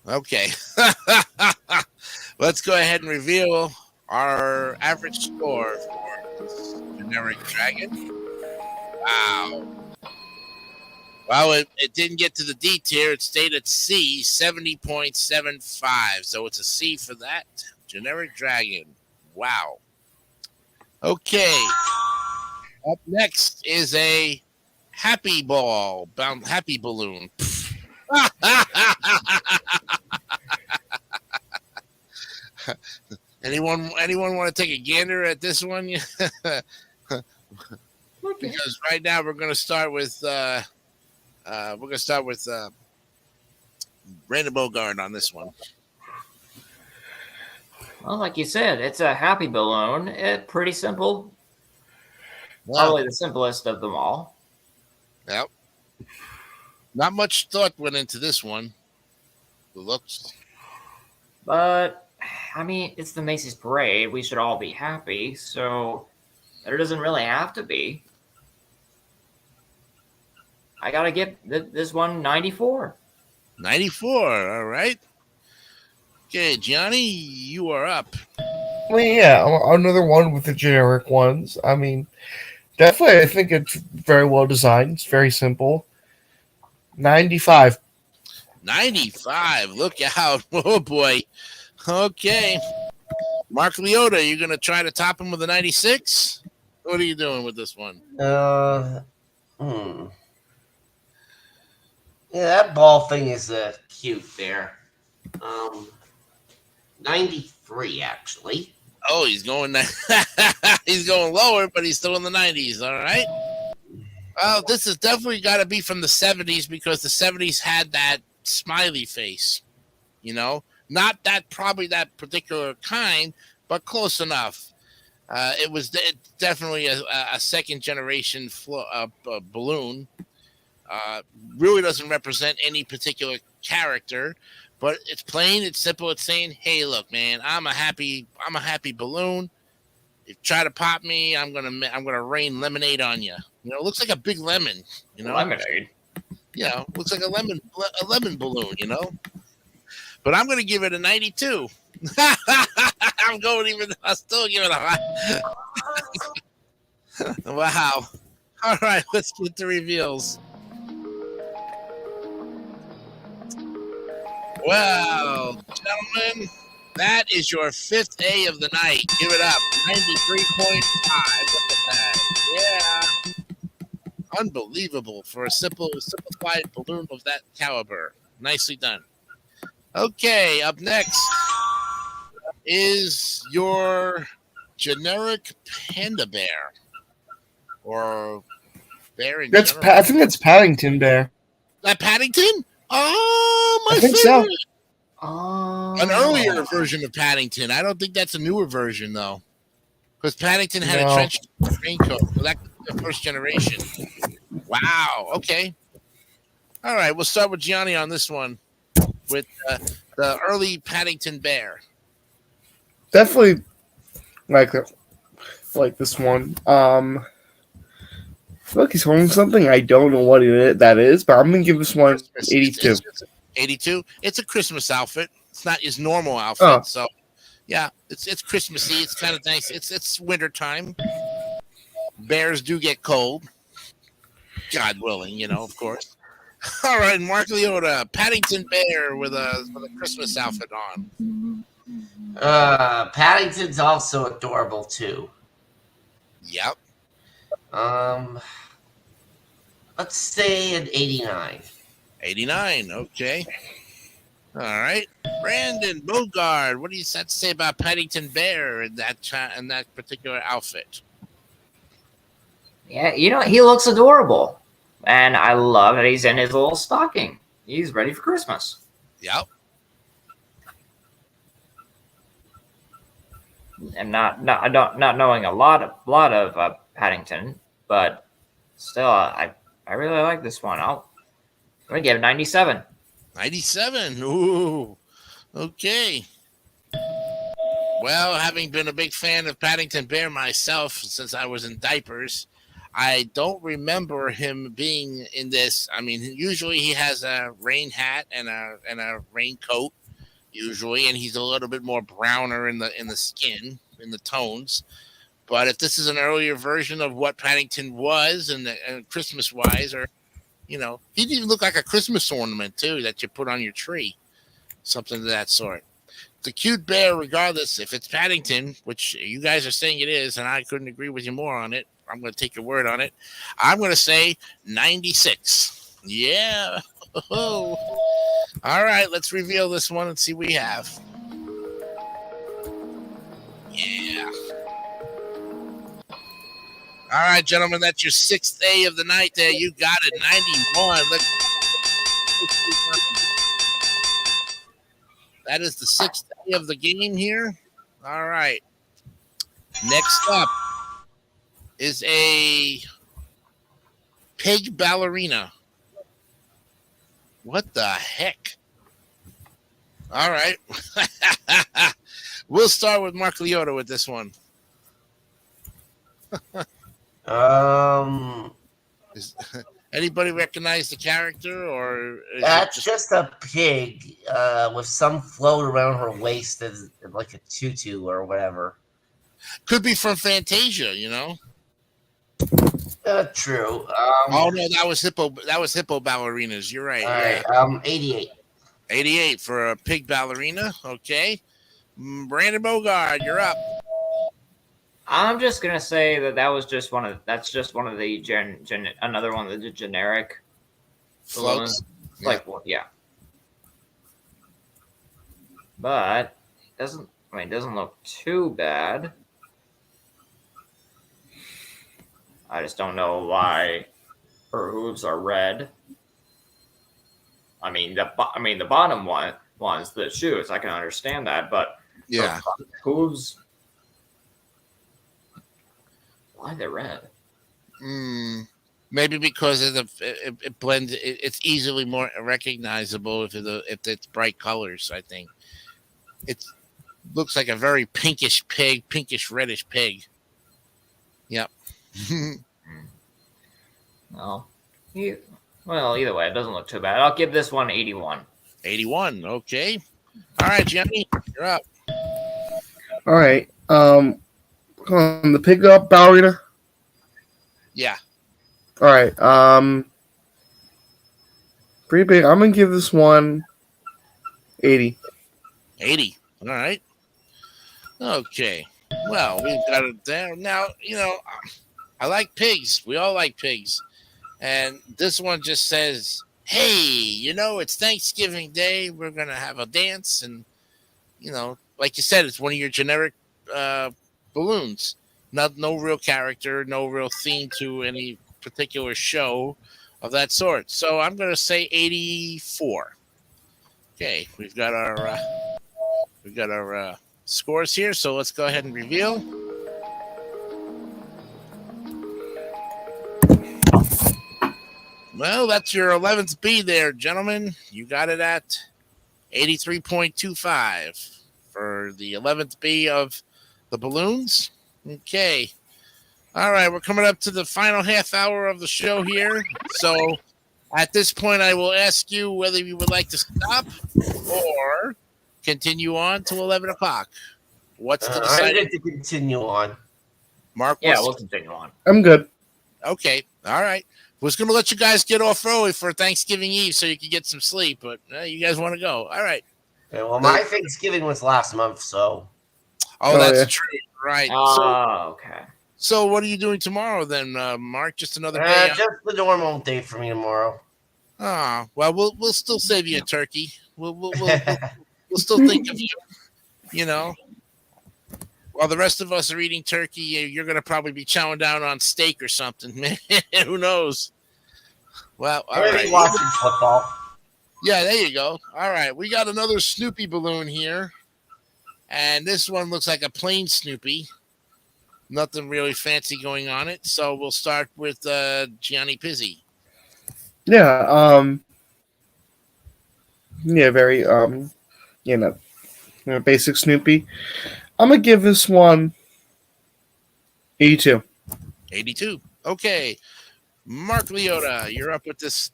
Okay. Let's go ahead and reveal our average score for this generic dragon. Wow. Well, it didn't get to the D tier. It stayed at C, 70.75. So it's a C for that generic dragon. Wow. Okay. Up next is a happy happy balloon. Anyone want to take a gander at this one? Because right now we're going to start with Brandon Bogard on this one. Well, like you said, it's a happy balloon. It's pretty simple. Wow. Probably the simplest of them all. Yep. Not much thought went into this one. The looks. But, I mean, it's the Macy's parade. We should all be happy. So, there doesn't really have to be. I got to give this one 94. 94. All right. Okay, Gianni, you are up. I mean, yeah, another one with the generic ones. I mean, definitely, I think it's very well designed. It's very simple. 95. 95. Look out. Oh, boy. Okay. Mark Leota, you're going to try to top him with a 96? What are you doing with this one? Yeah, that ball thing is cute there. 93, actually. Oh, he's going he's going lower, but he's still in the 90s. All right. Well, this has definitely got to be from the 70s because the 70s had that smiley face. You know, not that probably that particular kind, but close enough. It was definitely a second generation balloon. Really doesn't represent any particular character, but it's plain, it's simple. It's saying, "Hey, look, man, I'm a happy balloon. If you try to pop me, I'm gonna rain lemonade on you. You know, it looks like a big lemon. You know, Lemonade. Yeah, looks like a lemon balloon. You know, but I'm gonna give it a 92. I'm still giving it a high. Wow. All right, let's get the reveals. Well, gentlemen, that is your fifth A of the night. Give it up. 93.5. Look at that. Yeah. Unbelievable for a simplified balloon of that caliber. Nicely done. Okay, up next is your generic panda bear. Or bear in general. I think that's Paddington Bear. That Paddington? Oh, my I think favorite. so. Oh. An earlier version of Paddington. I don't think that's a newer version, though. Because Paddington had a trench raincoat. So that's the first generation. Wow. Okay. All right. We'll start with Gianni on this one with the early Paddington Bear. Definitely like this one. Look, he's holding something. I don't know what that is, but I'm going to give this one 82. 82? It's a Christmas outfit. It's not his normal outfit. Oh. So, yeah, it's Christmassy. It's kind of nice. It's winter time. Bears do get cold. God willing, you know, of course. All right, Mark Leota, Paddington Bear with a Christmas outfit on. Paddington's also adorable, too. Yep. Let's say an 89. 89, okay. All right. Brandon Bogard, what do you have to say about Paddington Bear in that particular outfit? Yeah, you know, he looks adorable. And I love that he's in his little stocking. He's ready for Christmas. Yep. am not knowing a lot of Paddington, but still, I really like this one. I'm gonna give it 97. 97. Ooh. Okay. Well, having been a big fan of Paddington Bear myself since I was in diapers, I don't remember him being in this. I mean, usually he has a rain hat and a raincoat, usually, and he's a little bit more browner in the skin, in the tones. But if this is an earlier version of what Paddington was and Christmas wise, or he'd even look like a Christmas ornament too that you put on your tree, something of that sort. The cute bear, regardless if it's Paddington, which you guys are saying it is, and I couldn't agree with you more on it. I'm going to take your word on it. I'm going to say 96. Yeah. All right, let's reveal this one and see what we have. Yeah. All right, gentlemen, that's your 6th day of the night there. You got it, 91. That is the 6th day of the game here. All right. Next up is a pig ballerina. What the heck? All right. We'll start with Mark Liotta with this one. Anybody recognize the character, or that's just a pig with some float around her waist as like a tutu or whatever. Could be from Fantasia, True. Oh no, that was hippo ballerinas. You're right. All right. 88. 88 for a pig ballerina. Okay. Brandon Bogard, you're up. I'm just gonna say that's just one of the another one of the generic floats. Yeah. Like, well, yeah. But it doesn't look too bad. I just don't know why her hooves are red. The bottom one's the shoes. I can understand that, but yeah, hooves. Why they're red? Maybe because it blends. It's easily more recognizable if it's bright colors. I think it looks like a very pinkish reddish pig. Yep. Well, either way, it doesn't look too bad. I'll give this one 81. 81. Okay. All right, Johnny, you're up. All right. The pig up ballerina. Yeah. All right. Pretty big. I'm gonna give this one 80. 80. All right. Okay. Well, we've got it there now. I like pigs. We all like pigs, and this one just says, "Hey, it's Thanksgiving Day. We're gonna have a dance," and like you said, it's one of your generic balloons. No real character, no real theme to any particular show of that sort. So I'm going to say 84. Okay, we've got our scores here. So let's go ahead and reveal. Well, that's your 11th B there, gentlemen. You got it at 83.25 for the 11th B of the balloons. Okay. All right. We're coming up to the final half hour of the show here. So at this point, I will ask you whether you would like to stop or continue on to 11 o'clock. What's the deciding? I get to continue on. Mark? Yeah, we'll continue on. I'm good. Okay. All right. Was going to let you guys get off early for Thanksgiving Eve so you could get some sleep, but you guys want to go. All right. Okay, well, my Thanksgiving was last month, so. Oh, that's true. Right. Okay. So what are you doing tomorrow then, Mark? Just another day? Just the normal day for me tomorrow. Well, we'll still save you a turkey. We'll still think of you. While the rest of us are eating turkey, you're going to probably be chowing down on steak or something. Man, who knows? Well, all right. Watching football. Yeah, there you go. All right, we got another Snoopy balloon here. And this one looks like a plain Snoopy. Nothing really fancy going on it. So we'll start with Gianni Pizzi. Yeah, very basic Snoopy. I'm gonna give this one 82. 82. Okay. Mark Leota, you're up with this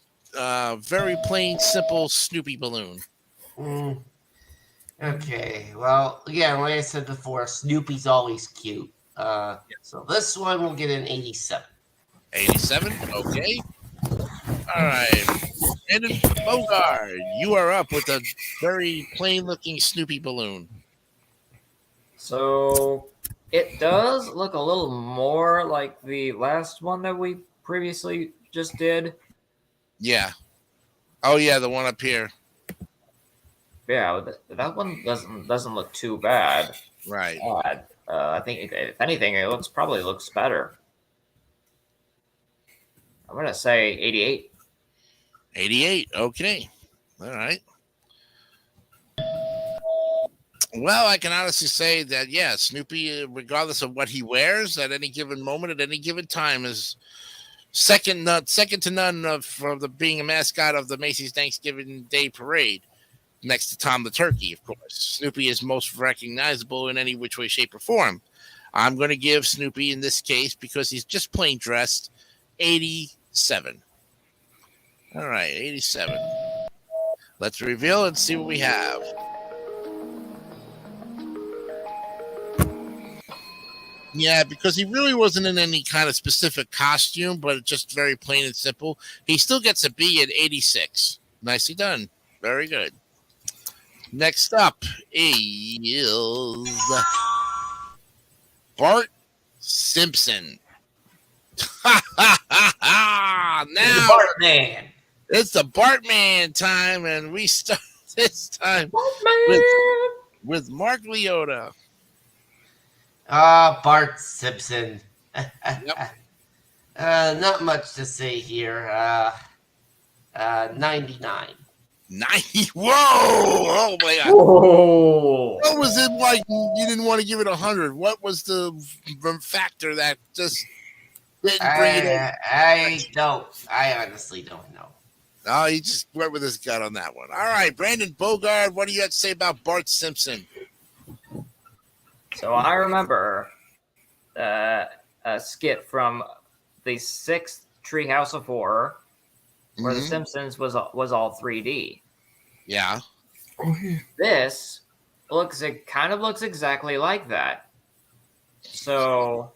very plain, simple Snoopy balloon. Okay, well, again, like I said before, Snoopy's always cute. So this one will get an 87. 87. Okay. All right. Brandon Bogard, you are up with a very plain-looking Snoopy balloon. So it does look a little more like the last one that we previously just did. Yeah. Oh yeah, the one up here. Yeah, that one doesn't look too bad. Right. I think if anything, it probably looks better. I'm gonna say 88. 88. Okay. All right. Well, I can honestly say that, yeah, Snoopy, regardless of what he wears at any given moment, at any given time, is second to none for being a mascot of the Macy's Thanksgiving Day Parade, next to Tom the Turkey, of course. Snoopy is most recognizable in any which way, shape, or form. I'm going to give Snoopy, in this case, because he's just plain dressed, 87. All right, 87. Let's reveal and see what we have. Yeah, because he really wasn't in any kind of specific costume, but just very plain and simple. He still gets a B at 86. Nicely done. Very good. Next up is Bart Simpson. Now Bartman. it's the Bartman time, and we start this time with Mark Leota. Bart Simpson. Yep. Not much to say here. 99. 90. Whoa! Oh my God! Whoa! What was it like? You didn't want to give it 100. What was the factor that just didn't bring it in? I honestly don't know. Oh, he just went with his gut on that one. All right, Brandon Bogard, what do you have to say about Bart Simpson? So I remember a skit from the 6th Treehouse of Horror where The Simpsons was all 3D. Yeah. This kind of looks exactly like that. So,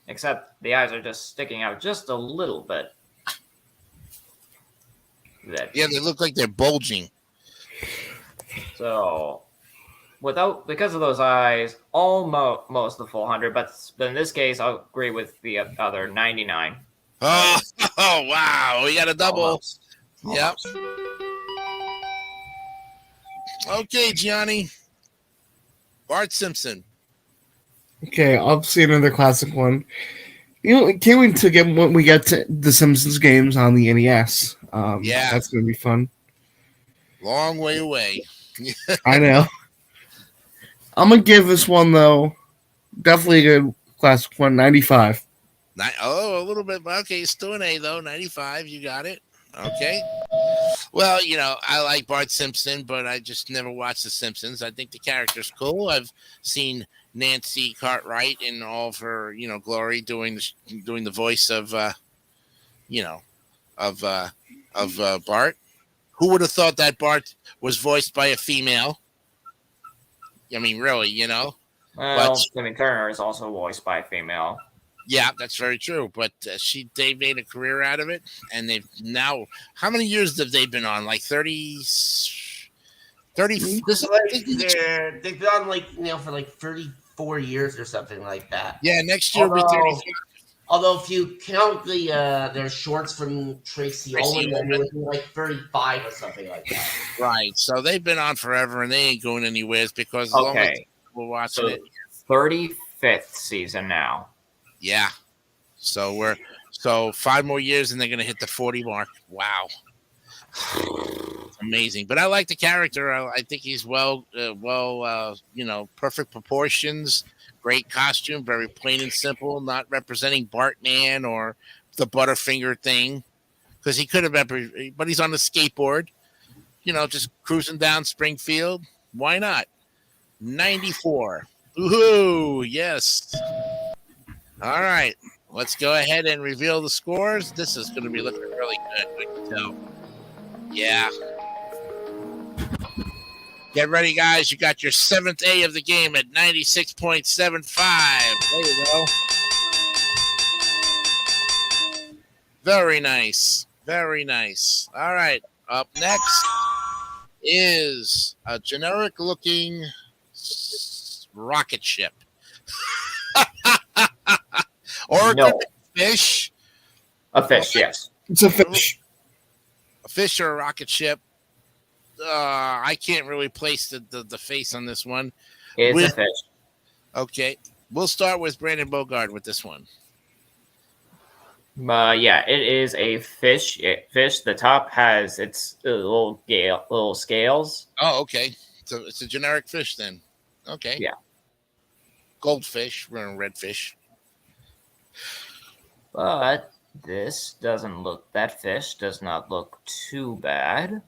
except the eyes are just sticking out just a little bit. Yeah, they look like they're bulging. So, because of those eyes, almost the full 100, but in this case, I'll agree with the other 99. Oh, wow. We got a double. Almost. Yep. Okay, Gianni. Bart Simpson. Okay, obviously another classic one. Can't wait to get when we get to the Simpsons games on the NES. Yeah, that's gonna be fun. Long way away. I know. I'm gonna give this one though, definitely a good classic one, 95. A little bit. Okay, still an A though. 95. You got it. Okay. Well, I like Bart Simpson, but I just never watched The Simpsons. I think the character's cool. I've seen Nancy Cartwright in all of her, glory, doing the voice of, Bart. Who would have thought that Bart was voiced by a female? I mean, really, Well, Timmy Turner is also voiced by a female. Yeah, that's very true. But they made a career out of it, and they've now. How many years have they been on? Like 30. 30. They've been on for like 34 years or something like that. Yeah, next year will be 35. Although if you count their shorts from Tracy Ullman, then it would be like 35 or something like that. Right. So they've been on forever, and they ain't going anywhere because as long as we're watching it. 35th season now. Yeah. So 5 more years, and they're going to hit the 40 mark. Wow. amazing. But I like the character. I think he's perfect proportions, great costume, very plain and simple, not representing Bart Nan or the Butterfinger thing, because he could have but he's on a skateboard, just cruising down Springfield. Why not? 94. Ooh, yes. All right. Let's go ahead and reveal the scores. This is going to be looking really good. I can tell. Yeah. Get ready, guys. You got your 7th A of the game at 96.75. There you go. Very nice. Very nice. All right. Up next is a generic-looking rocket ship. Or No. a fish. A fish, yes. It's a fish. A fish or a rocket ship. I can't really place the face on this one. It's a fish. Okay. We'll start with Brandon Bogard with this one. Yeah, it is a fish. Fish. The top has its little scales. Oh, okay. So it's a generic fish then. Okay. Yeah. Goldfish, redfish. But this doesn't look. That fish does not look too bad.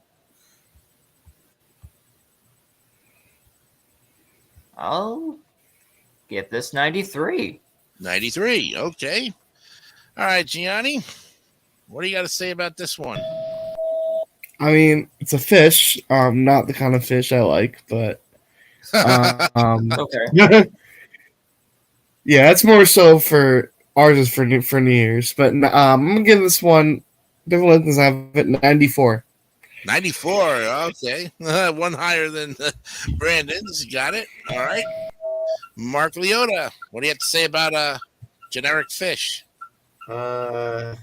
I'll give this 93. 93. Okay. All right, Gianni. What do you got to say about this one? I mean, it's a fish. Not the kind of fish I like, but Okay. yeah, it's more so for ours is for New Year's. But I'm gonna give this one. Different Lincolns have it 94. 94. Okay. One higher than Brandon's. Got it. All right. Mark Leota, what do you have to say about a generic fish? Here,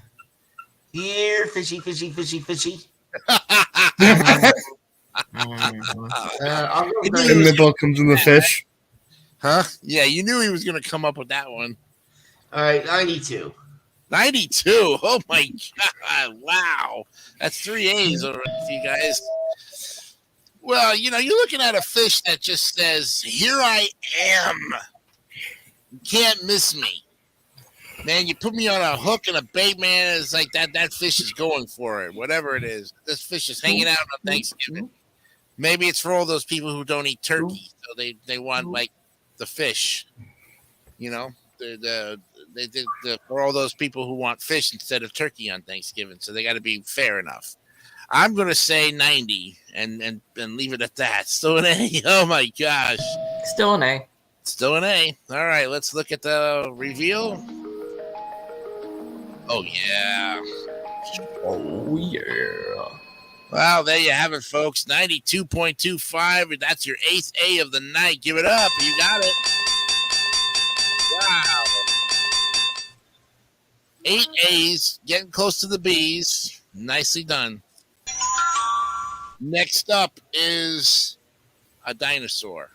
fishy. I'll go The nibble comes in the fish. Huh? Yeah, you knew he was going to come up with that one. All right, 92. 92. Oh my God. Wow. That's 3 A's already for you guys. Well, you're looking at a fish that just says, "Here I am. You can't miss me." Man, you put me on a hook and a bait, man. It's like that fish is going for it, whatever it is. This fish is hanging out on Thanksgiving. Maybe it's for all those people who don't eat turkey, so they want like the fish. For all those people who want fish instead of turkey on Thanksgiving, so they got to be fair enough. I'm going to say 90 and leave it at that. Still an A. Oh my gosh. Still an A. Still an A. All right, let's look at the reveal. Oh, yeah. Oh, yeah. Well, there you have it, folks. 92.25. That's your 8th A of the night. Give it up. You got it. Wow. 8 A's. Getting close to the B's. Nicely done. Next up is a dinosaur.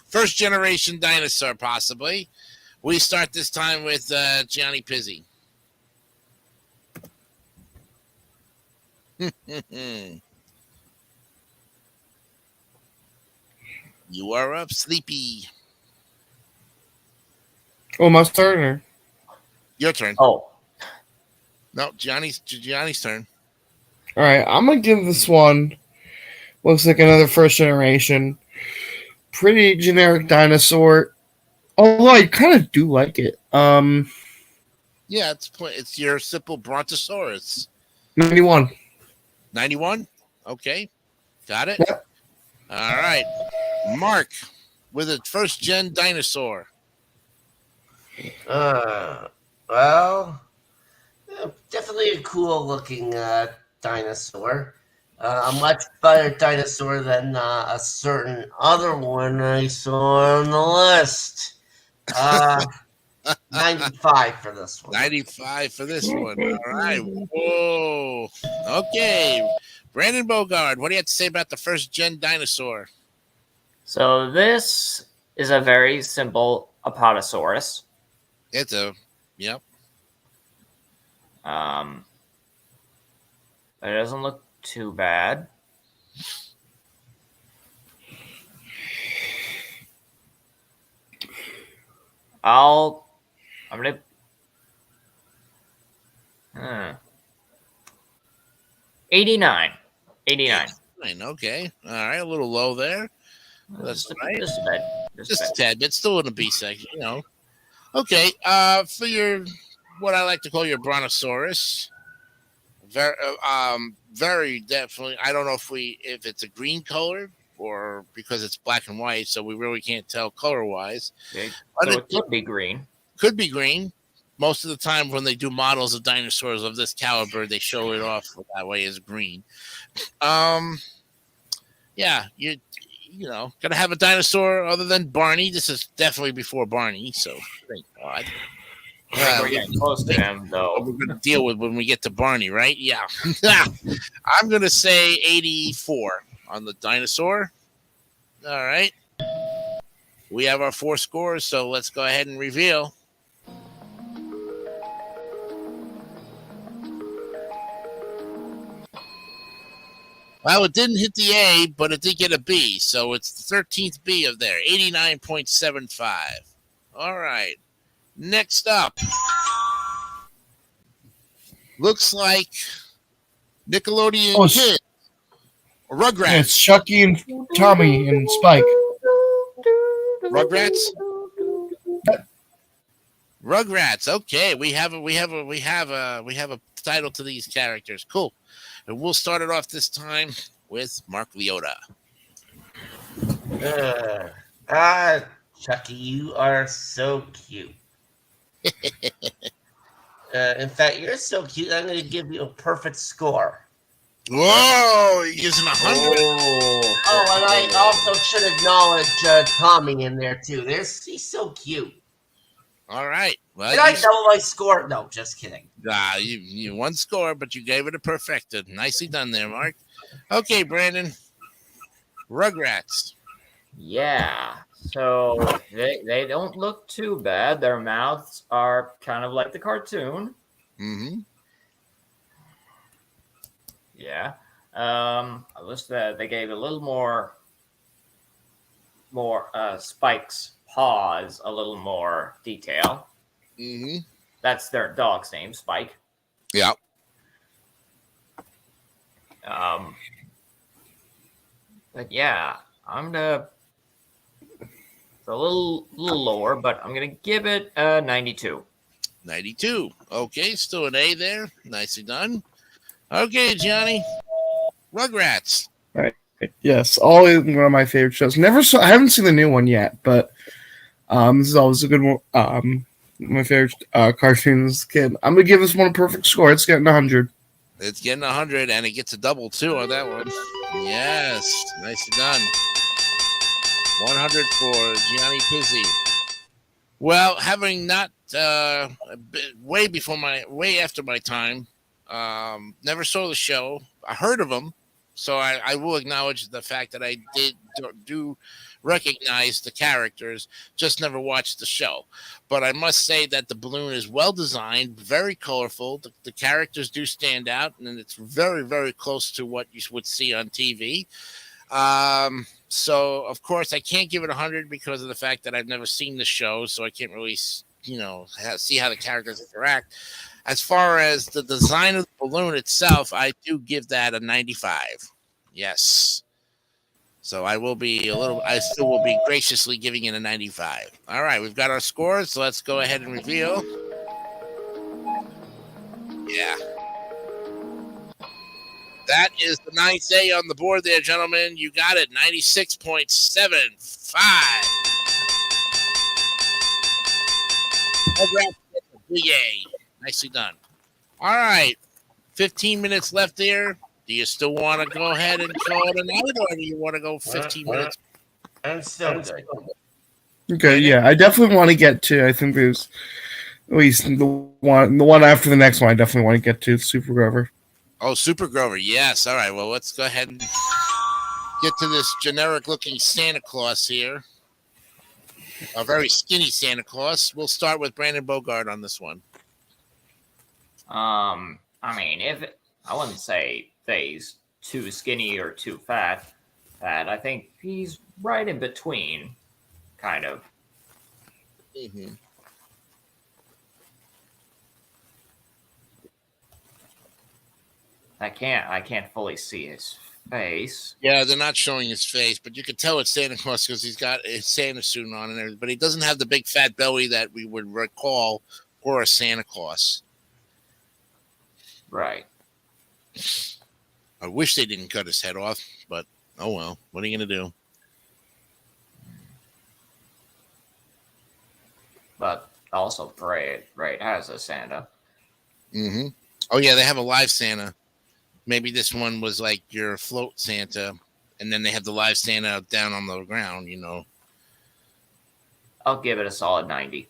First generation dinosaur, possibly. We start this time with Gianni Pizzi. You are up, Sleepy. Oh, my turn. Your turn. Oh. No, Gianni's turn. All right, I'm gonna give this one. Looks like another first generation, pretty generic dinosaur. Although I kind of do like it. Yeah, it's your simple Brontosaurus. 91. 91? Okay. Got it? Yep. All right. Mark, with a first gen dinosaur. Well, definitely a cool looking dinosaur. A much better dinosaur than a certain other one I saw on the list. 95 for this one. 95 for this one. All right. Whoa. Okay. Brandon Bogard, what do you have to say about the first gen dinosaur? So this is a very simple Apatosaurus. Yep. But it doesn't look too bad. I'm gonna 89. 89. Okay. All right. A little low there. That's right. Just a bit. Just a tad bit. Still in the B section, you know. Okay. For your, what I like to call your brontosaurus, very definitely. I don't know if it's a green color or because it's black and white, so we really can't tell color wise. Okay. So it could be green. Could be green. Most of the time when they do models of dinosaurs of this caliber, they show it off that way as green. Yeah, you know, gotta have a dinosaur other than Barney. This is definitely before Barney, so thank God. We're getting close to him, though. We're gonna deal with when we get to Barney, right? Yeah. I'm gonna say 84 on the dinosaur. All right. We have our 4 scores, so let's go ahead and reveal. Well, it didn't hit the A, but it did get a B, so it's the 13th B of there, 89.75. All right. Next up, looks like Nickelodeon Kids, Rugrats. It's Chucky and Tommy and Spike. Rugrats. Rugrats. Okay, we have a title to these characters. Cool. And we'll start it off this time with Mark Leota. Chucky, you are so cute. In fact, you're so cute. I'm going to give you a perfect score. Whoa, he gives him 100. Oh, and I also should acknowledge Tommy in there too. He's so cute. All right. Well, did I double my score? No, just kidding. You one score, but you gave it a perfected. Nicely done there, Mark. Okay, Brandon. Rugrats. Yeah. So they don't look too bad. Their mouths are kind of like the cartoon. Mm-hmm. Yeah. I wish that they gave a little more Spike's paws, a little more detail. Mm-hmm. That's their dog's name, Spike. Yeah. But yeah, I'm gonna. It's a little lower, but I'm gonna give it a 92. 92. Okay, still an A there. Nicely done. Okay, Johnny. Rugrats. Right. Yes, always one of my favorite shows. I haven't seen the new one yet, but this is always a good one. My favorite cartoons kid. I'm gonna give this one a perfect score. It's getting 100. It's getting 100, and it gets a double too on that one. Yes, nicely done. 100 for Gianni Pizzi. Well, having not way after my time, never saw the show. I heard of them, so I will acknowledge the fact that I do recognize the characters, just never watched the show. But I must say that the balloon is well designed, very colorful. The characters do stand out, and it's very, very close to what you would see on TV. So, of course, I can't give it 100 because of the fact that I've never seen the show, so I can't really, see how the characters interact. As far as the design of the balloon itself, I do give that a 95. Yes. So I still will be graciously giving it a 95. All right, we've got our scores, so let's go ahead and reveal. Yeah. That is the ninth A on the board there, gentlemen. You got it, 96.75. Big A. Nicely done. All right, 15 minutes left there. Do you still want to go ahead and call it a night, or do you want to go 15 minutes? I'm still good. Okay, yeah, I definitely want to get to. I think there's at least the one after the next one. I definitely want to get to Super Grover. Oh, Super Grover, yes. All right, well, let's go ahead and get to this generic-looking Santa Claus here. A very skinny Santa Claus. We'll start with Brandon Bogart on this one. I mean, I wouldn't say phase, too skinny or too fat. I think he's right in between, kind of. Mm-hmm. I can't fully see his face. Yeah, they're not showing his face, but you can tell it's Santa Claus because he's got his Santa suit on and everything. But he doesn't have the big fat belly that we would recall for a Santa Claus. Right. I wish they didn't cut his head off, but oh well. What are you going to do? But also Parade has a Santa. Mm-hmm. Oh, yeah, they have a live Santa. Maybe this one was like your float Santa, and then they have the live Santa down on the ground, you know. I'll give it a solid 90.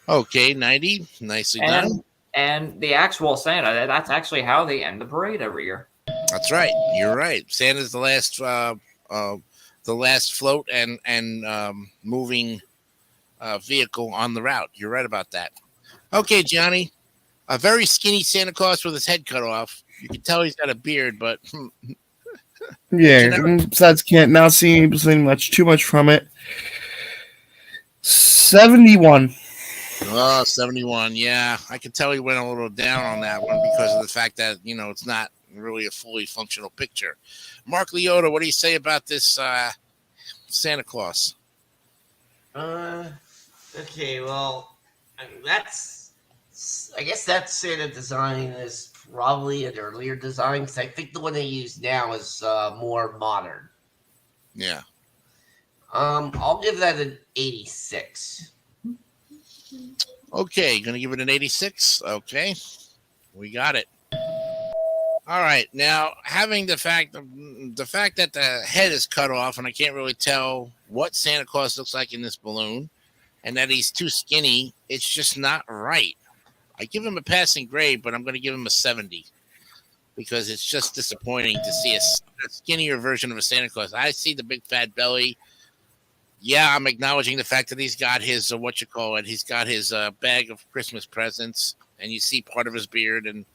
Okay, 90. Nicely done. And the actual Santa, that's actually how they end the parade every year. That's right. You're right. Santa's the last float and moving vehicle on the route. You're right about that. Okay, Johnny. A very skinny Santa Claus with his head cut off. You can tell he's got a beard, but yeah. Besides, can't now see too much from it. 71. Oh, 71. Yeah, I can tell he went a little down on that one because of the fact that, you know, it's not really a fully functional picture. Mark Leota, what do you say about this Santa Claus? Okay, well, I guess that Santa design is probably an earlier design because I think the one they use now is more modern. Yeah. I'll give that an 86. Okay, gonna give it an 86. Okay, we got it. All right, now having the fact that the head is cut off and I can't really tell what Santa Claus looks like in this balloon, and that he's too skinny, it's just not right. I give him a passing grade, but I'm going to give him a 70 because it's just disappointing to see a skinnier version of a Santa Claus. I see the big fat belly. Yeah, I'm acknowledging the fact that he's got his he's got his bag of Christmas presents, and you see part of his beard, and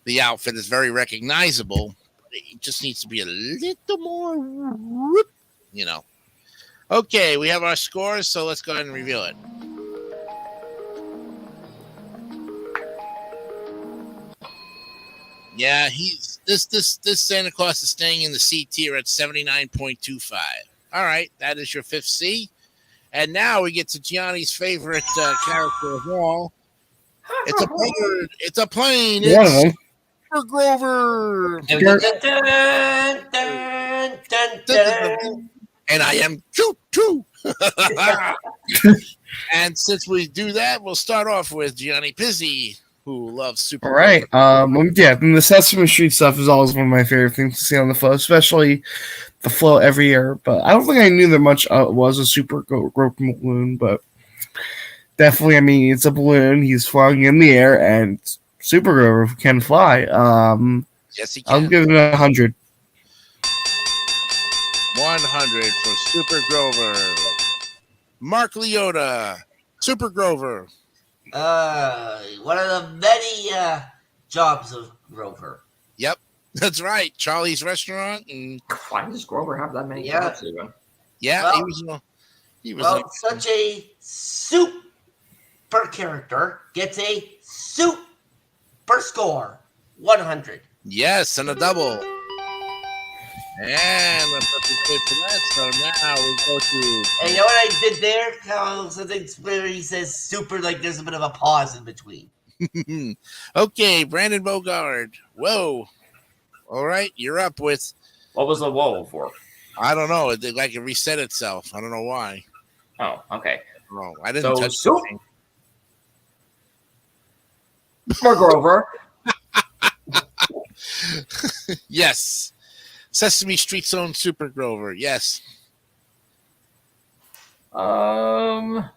the outfit is very recognizable. It just needs to be a little more, you know. Okay, we have our scores, so let's go ahead and reveal it. Yeah, this Santa Claus is staying in the C tier at 79.25. All right, that is your 5th C. And now we get to Gianni's favorite character of all. It's a bird. It's a plane. One of them. Super Grover. Dun, dun, dun, dun. And I am choo. And since we do that, we'll start off with Gianni Pizzi, who loves Super All right. Yeah, and the Sesame Street stuff is always one of my favorite things to see on the float, especially the float every year. But I don't think I knew that much was a Super Grover balloon, but definitely, I mean, it's a balloon. He's flying in the air, and Super Grover can fly. Yes, he can. I'll give it 100. 100 for Super Grover. Mark Leota, Super Grover. One of the many jobs of Grover. Yep, that's right. Charlie's Restaurant. And Why does Grover have that many Yeah. jobs even? yeah, Well, he was well, like, such a super character gets a super score. 100. yes, and a double. And that's what we did for that. So now we go to. And you know what I did there? How something where he says super, like there's a bit of a pause in between. Okay, Brandon Bogard. Whoa. All right, you're up with. What was the whoa for? I don't know. It like it reset itself. I don't know why. Oh, okay. No, I didn't So, touch soup. anything. For Grover. Yes. Sesame Street's own Super Grover. Yes. I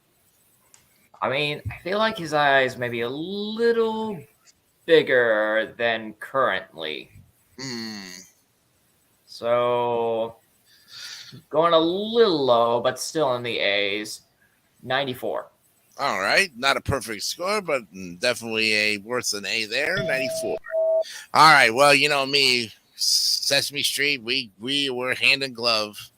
mean, I feel like his eyes may be a little bigger than currently. So going a little low, but still in the A's. 94. All right. Not a perfect score, but definitely worth an A there. 94. All right. Well, you know me. Sesame Street, we were hand in glove.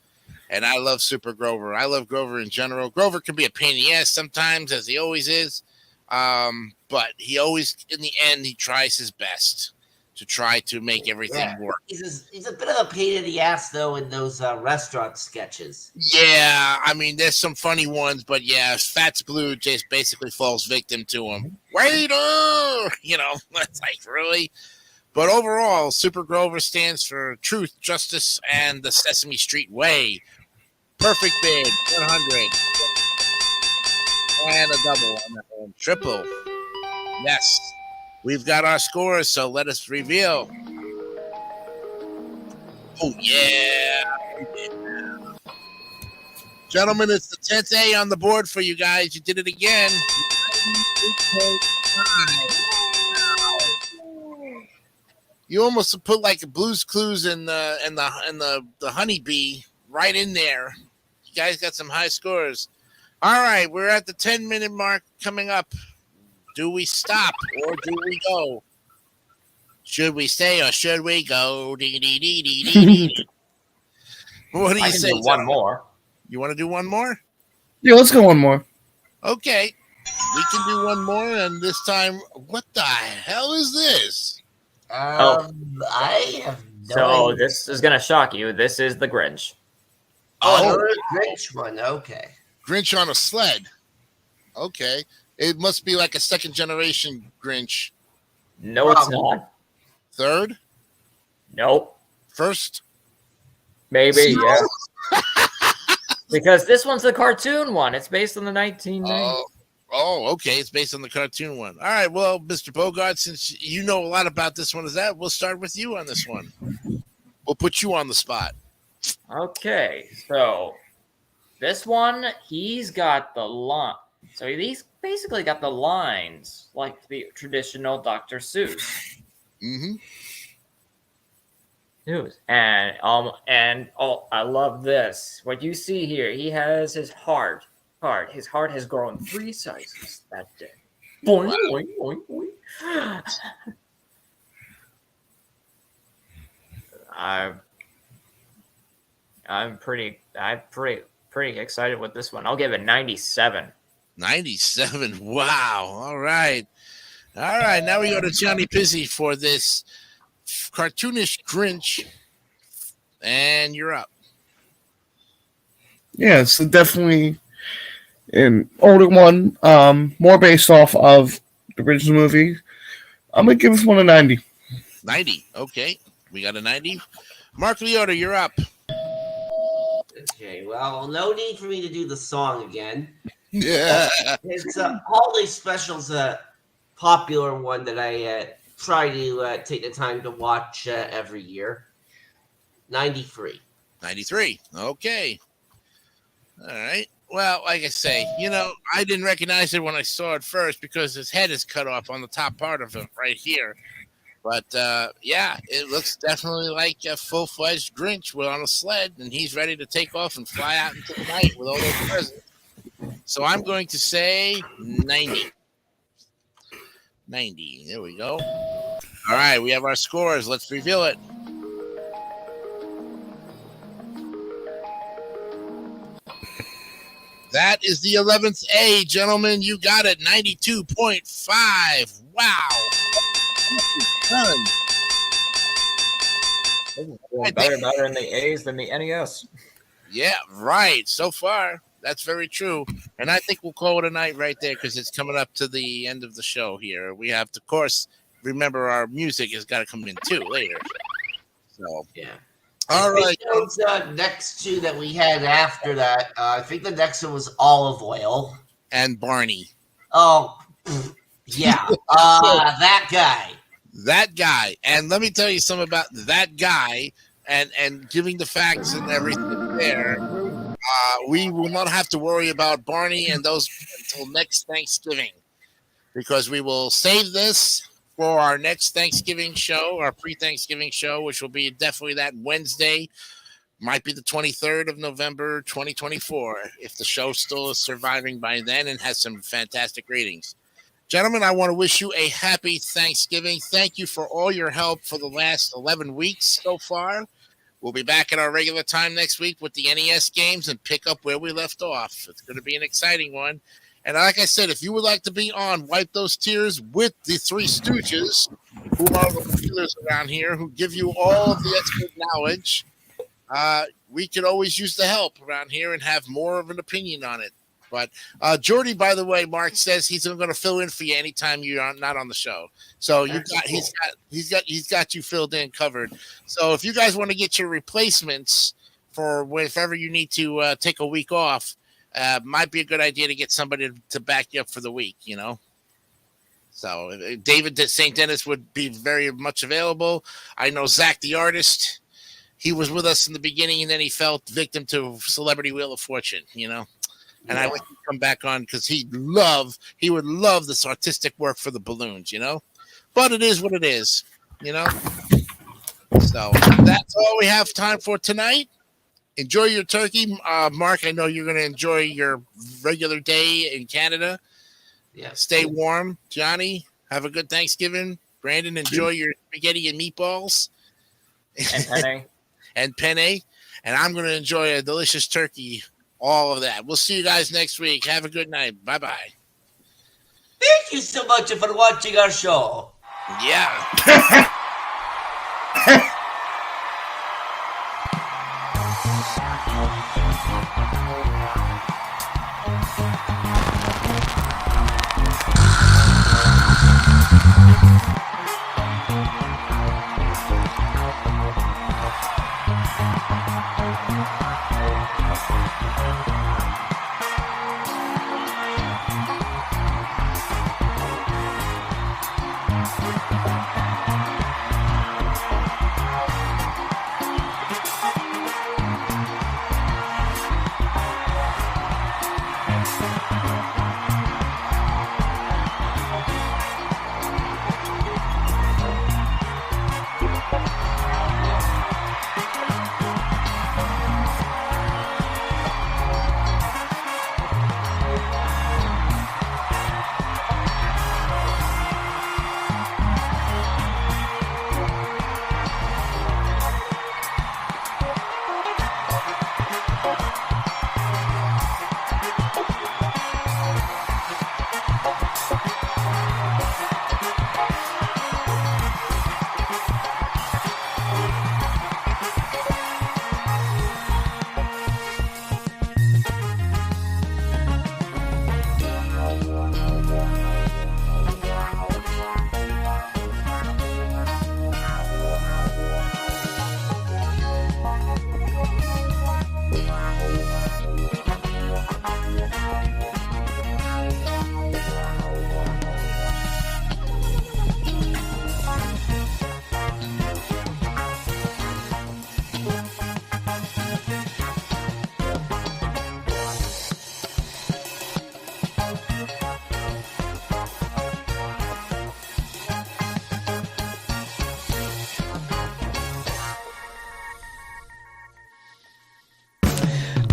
And I love Super Grover. I love Grover in general. Grover can be a pain in the ass sometimes, as he always is. But he always, in the end, he tries his best to try to make everything work. He's a bit of a pain in the ass, though, in those restaurant sketches. Yeah, I mean, there's some funny ones, but yeah, Fats Blue just basically falls victim to him. Waiter! You know, it's like, really? But overall, Super Grover stands for truth, justice, and the Sesame Street way. Perfect bid, 100. And a double on that one. Triple. Yes. We've got our scores, so let us reveal. Oh, yeah. Gentlemen, it's the 10th A on the board for you guys. You did it again. You almost put like a Blue's Clues and the honeybee right in there. You guys got some high scores. All right, we're at the 10-minute mark coming up. Do we stop or do we go? Should we stay or should we go? What do you say? One more. You want to do one more? Yeah, let's go one more. Okay, we can do one more, and this time, what the hell is this? I have no idea. This is gonna shock you. This is the Grinch. Another Grinch one. Okay. Grinch on a sled. Okay. It must be like a second generation Grinch. No, it's not. Third? Nope. First? Maybe, yeah. Because this one's the cartoon one. It's based on the 1990s. Oh, okay. It's based on the cartoon one. All right. Well, Mr. Bogart, since you know a lot about this one, we'll start with you on this one. We'll put you on the spot. Okay. So this one, he's got the line. So he's basically got the lines like the traditional Dr. Seuss. Mm-hmm. News. And I love this. What you see here, he has his heart. His heart has grown 3 sizes that day. Boing, boing, boing, boing. I'm pretty excited with this one. I'll give it 97. 97. Wow. All right. Now we go to Johnny Pizzi for this cartoonish Grinch, and you're up. Yeah, it's definitely an older one, more based off of the original movie. I'm gonna give this one a 90. 90. Okay, we got a 90. Mark Leota, you're up. Okay, well, no need for me to do the song again. Yeah. It's Holiday Special's a popular one that I try to take the time to watch every year. 93. 93. Okay. All right. Well, like I say, I didn't recognize it when I saw it first because his head is cut off on the top part of him right here. But, yeah, it looks definitely like a full-fledged Grinch on a sled, and he's ready to take off and fly out into the night with all those presents. So I'm going to say 90. 90. There we go. All right, we have our scores. Let's reveal it. That is the 11th A, gentlemen. You got it. 92.5. Wow. Better in the A's than the NES. Yeah, right. So far, that's very true. And I think we'll call it a night right there because it's coming up to the end of the show here. We have to, of course, remember our music has got to come in too later. So, yeah. All right. Those next two that we had after that, I think the next one was Olive Oil. And Barney. Oh, yeah. That guy. That guy. And let me tell you something about that guy and giving the facts and everything there. We will not have to worry about Barney and those until next Thanksgiving because we will save this for our next Thanksgiving show, our pre-Thanksgiving show, which will be definitely that Wednesday. Might be the 23rd of November, 2024, if the show still is surviving by then and has some fantastic ratings. Gentlemen, I want to wish you a happy Thanksgiving. Thank you for all your help for the last 11 weeks so far. We'll be back at our regular time next week with the NES games and pick up where we left off. It's going to be an exciting one. And like I said, if you would like to be on Wipe Those Tears with the Three Stooges, who are the regulars around here, who give you all of the expert knowledge, we could always use the help around here and have more of an opinion on it. But Jordy, by the way, Mark says he's going to fill in for you anytime you're not on the show. So he's got you filled in, covered. So if you guys want to get your replacements for if ever you need to take a week off, might be a good idea to get somebody to back you up for the week. So David St. Dennis would be very much available. I know Zach the artist. He was with us in the beginning, and then he fell victim to Celebrity Wheel of Fortune. And I wish he'd come back on because he would love this artistic work for the balloons, But it is what it is, So that's all we have time for tonight. Enjoy your turkey. Mark, I know you're going to enjoy your regular day in Canada. Yeah. Stay warm. Johnny, have a good Thanksgiving. Brandon, enjoy your spaghetti and meatballs. And Penny. And Penny. And I'm going to enjoy a delicious turkey. All of that. We'll see you guys next week. Have a good night. Bye-bye. Thank you so much for watching our show. Yeah.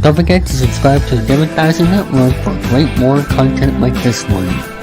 Don't forget to subscribe to the Democracy Network for great more content like this one.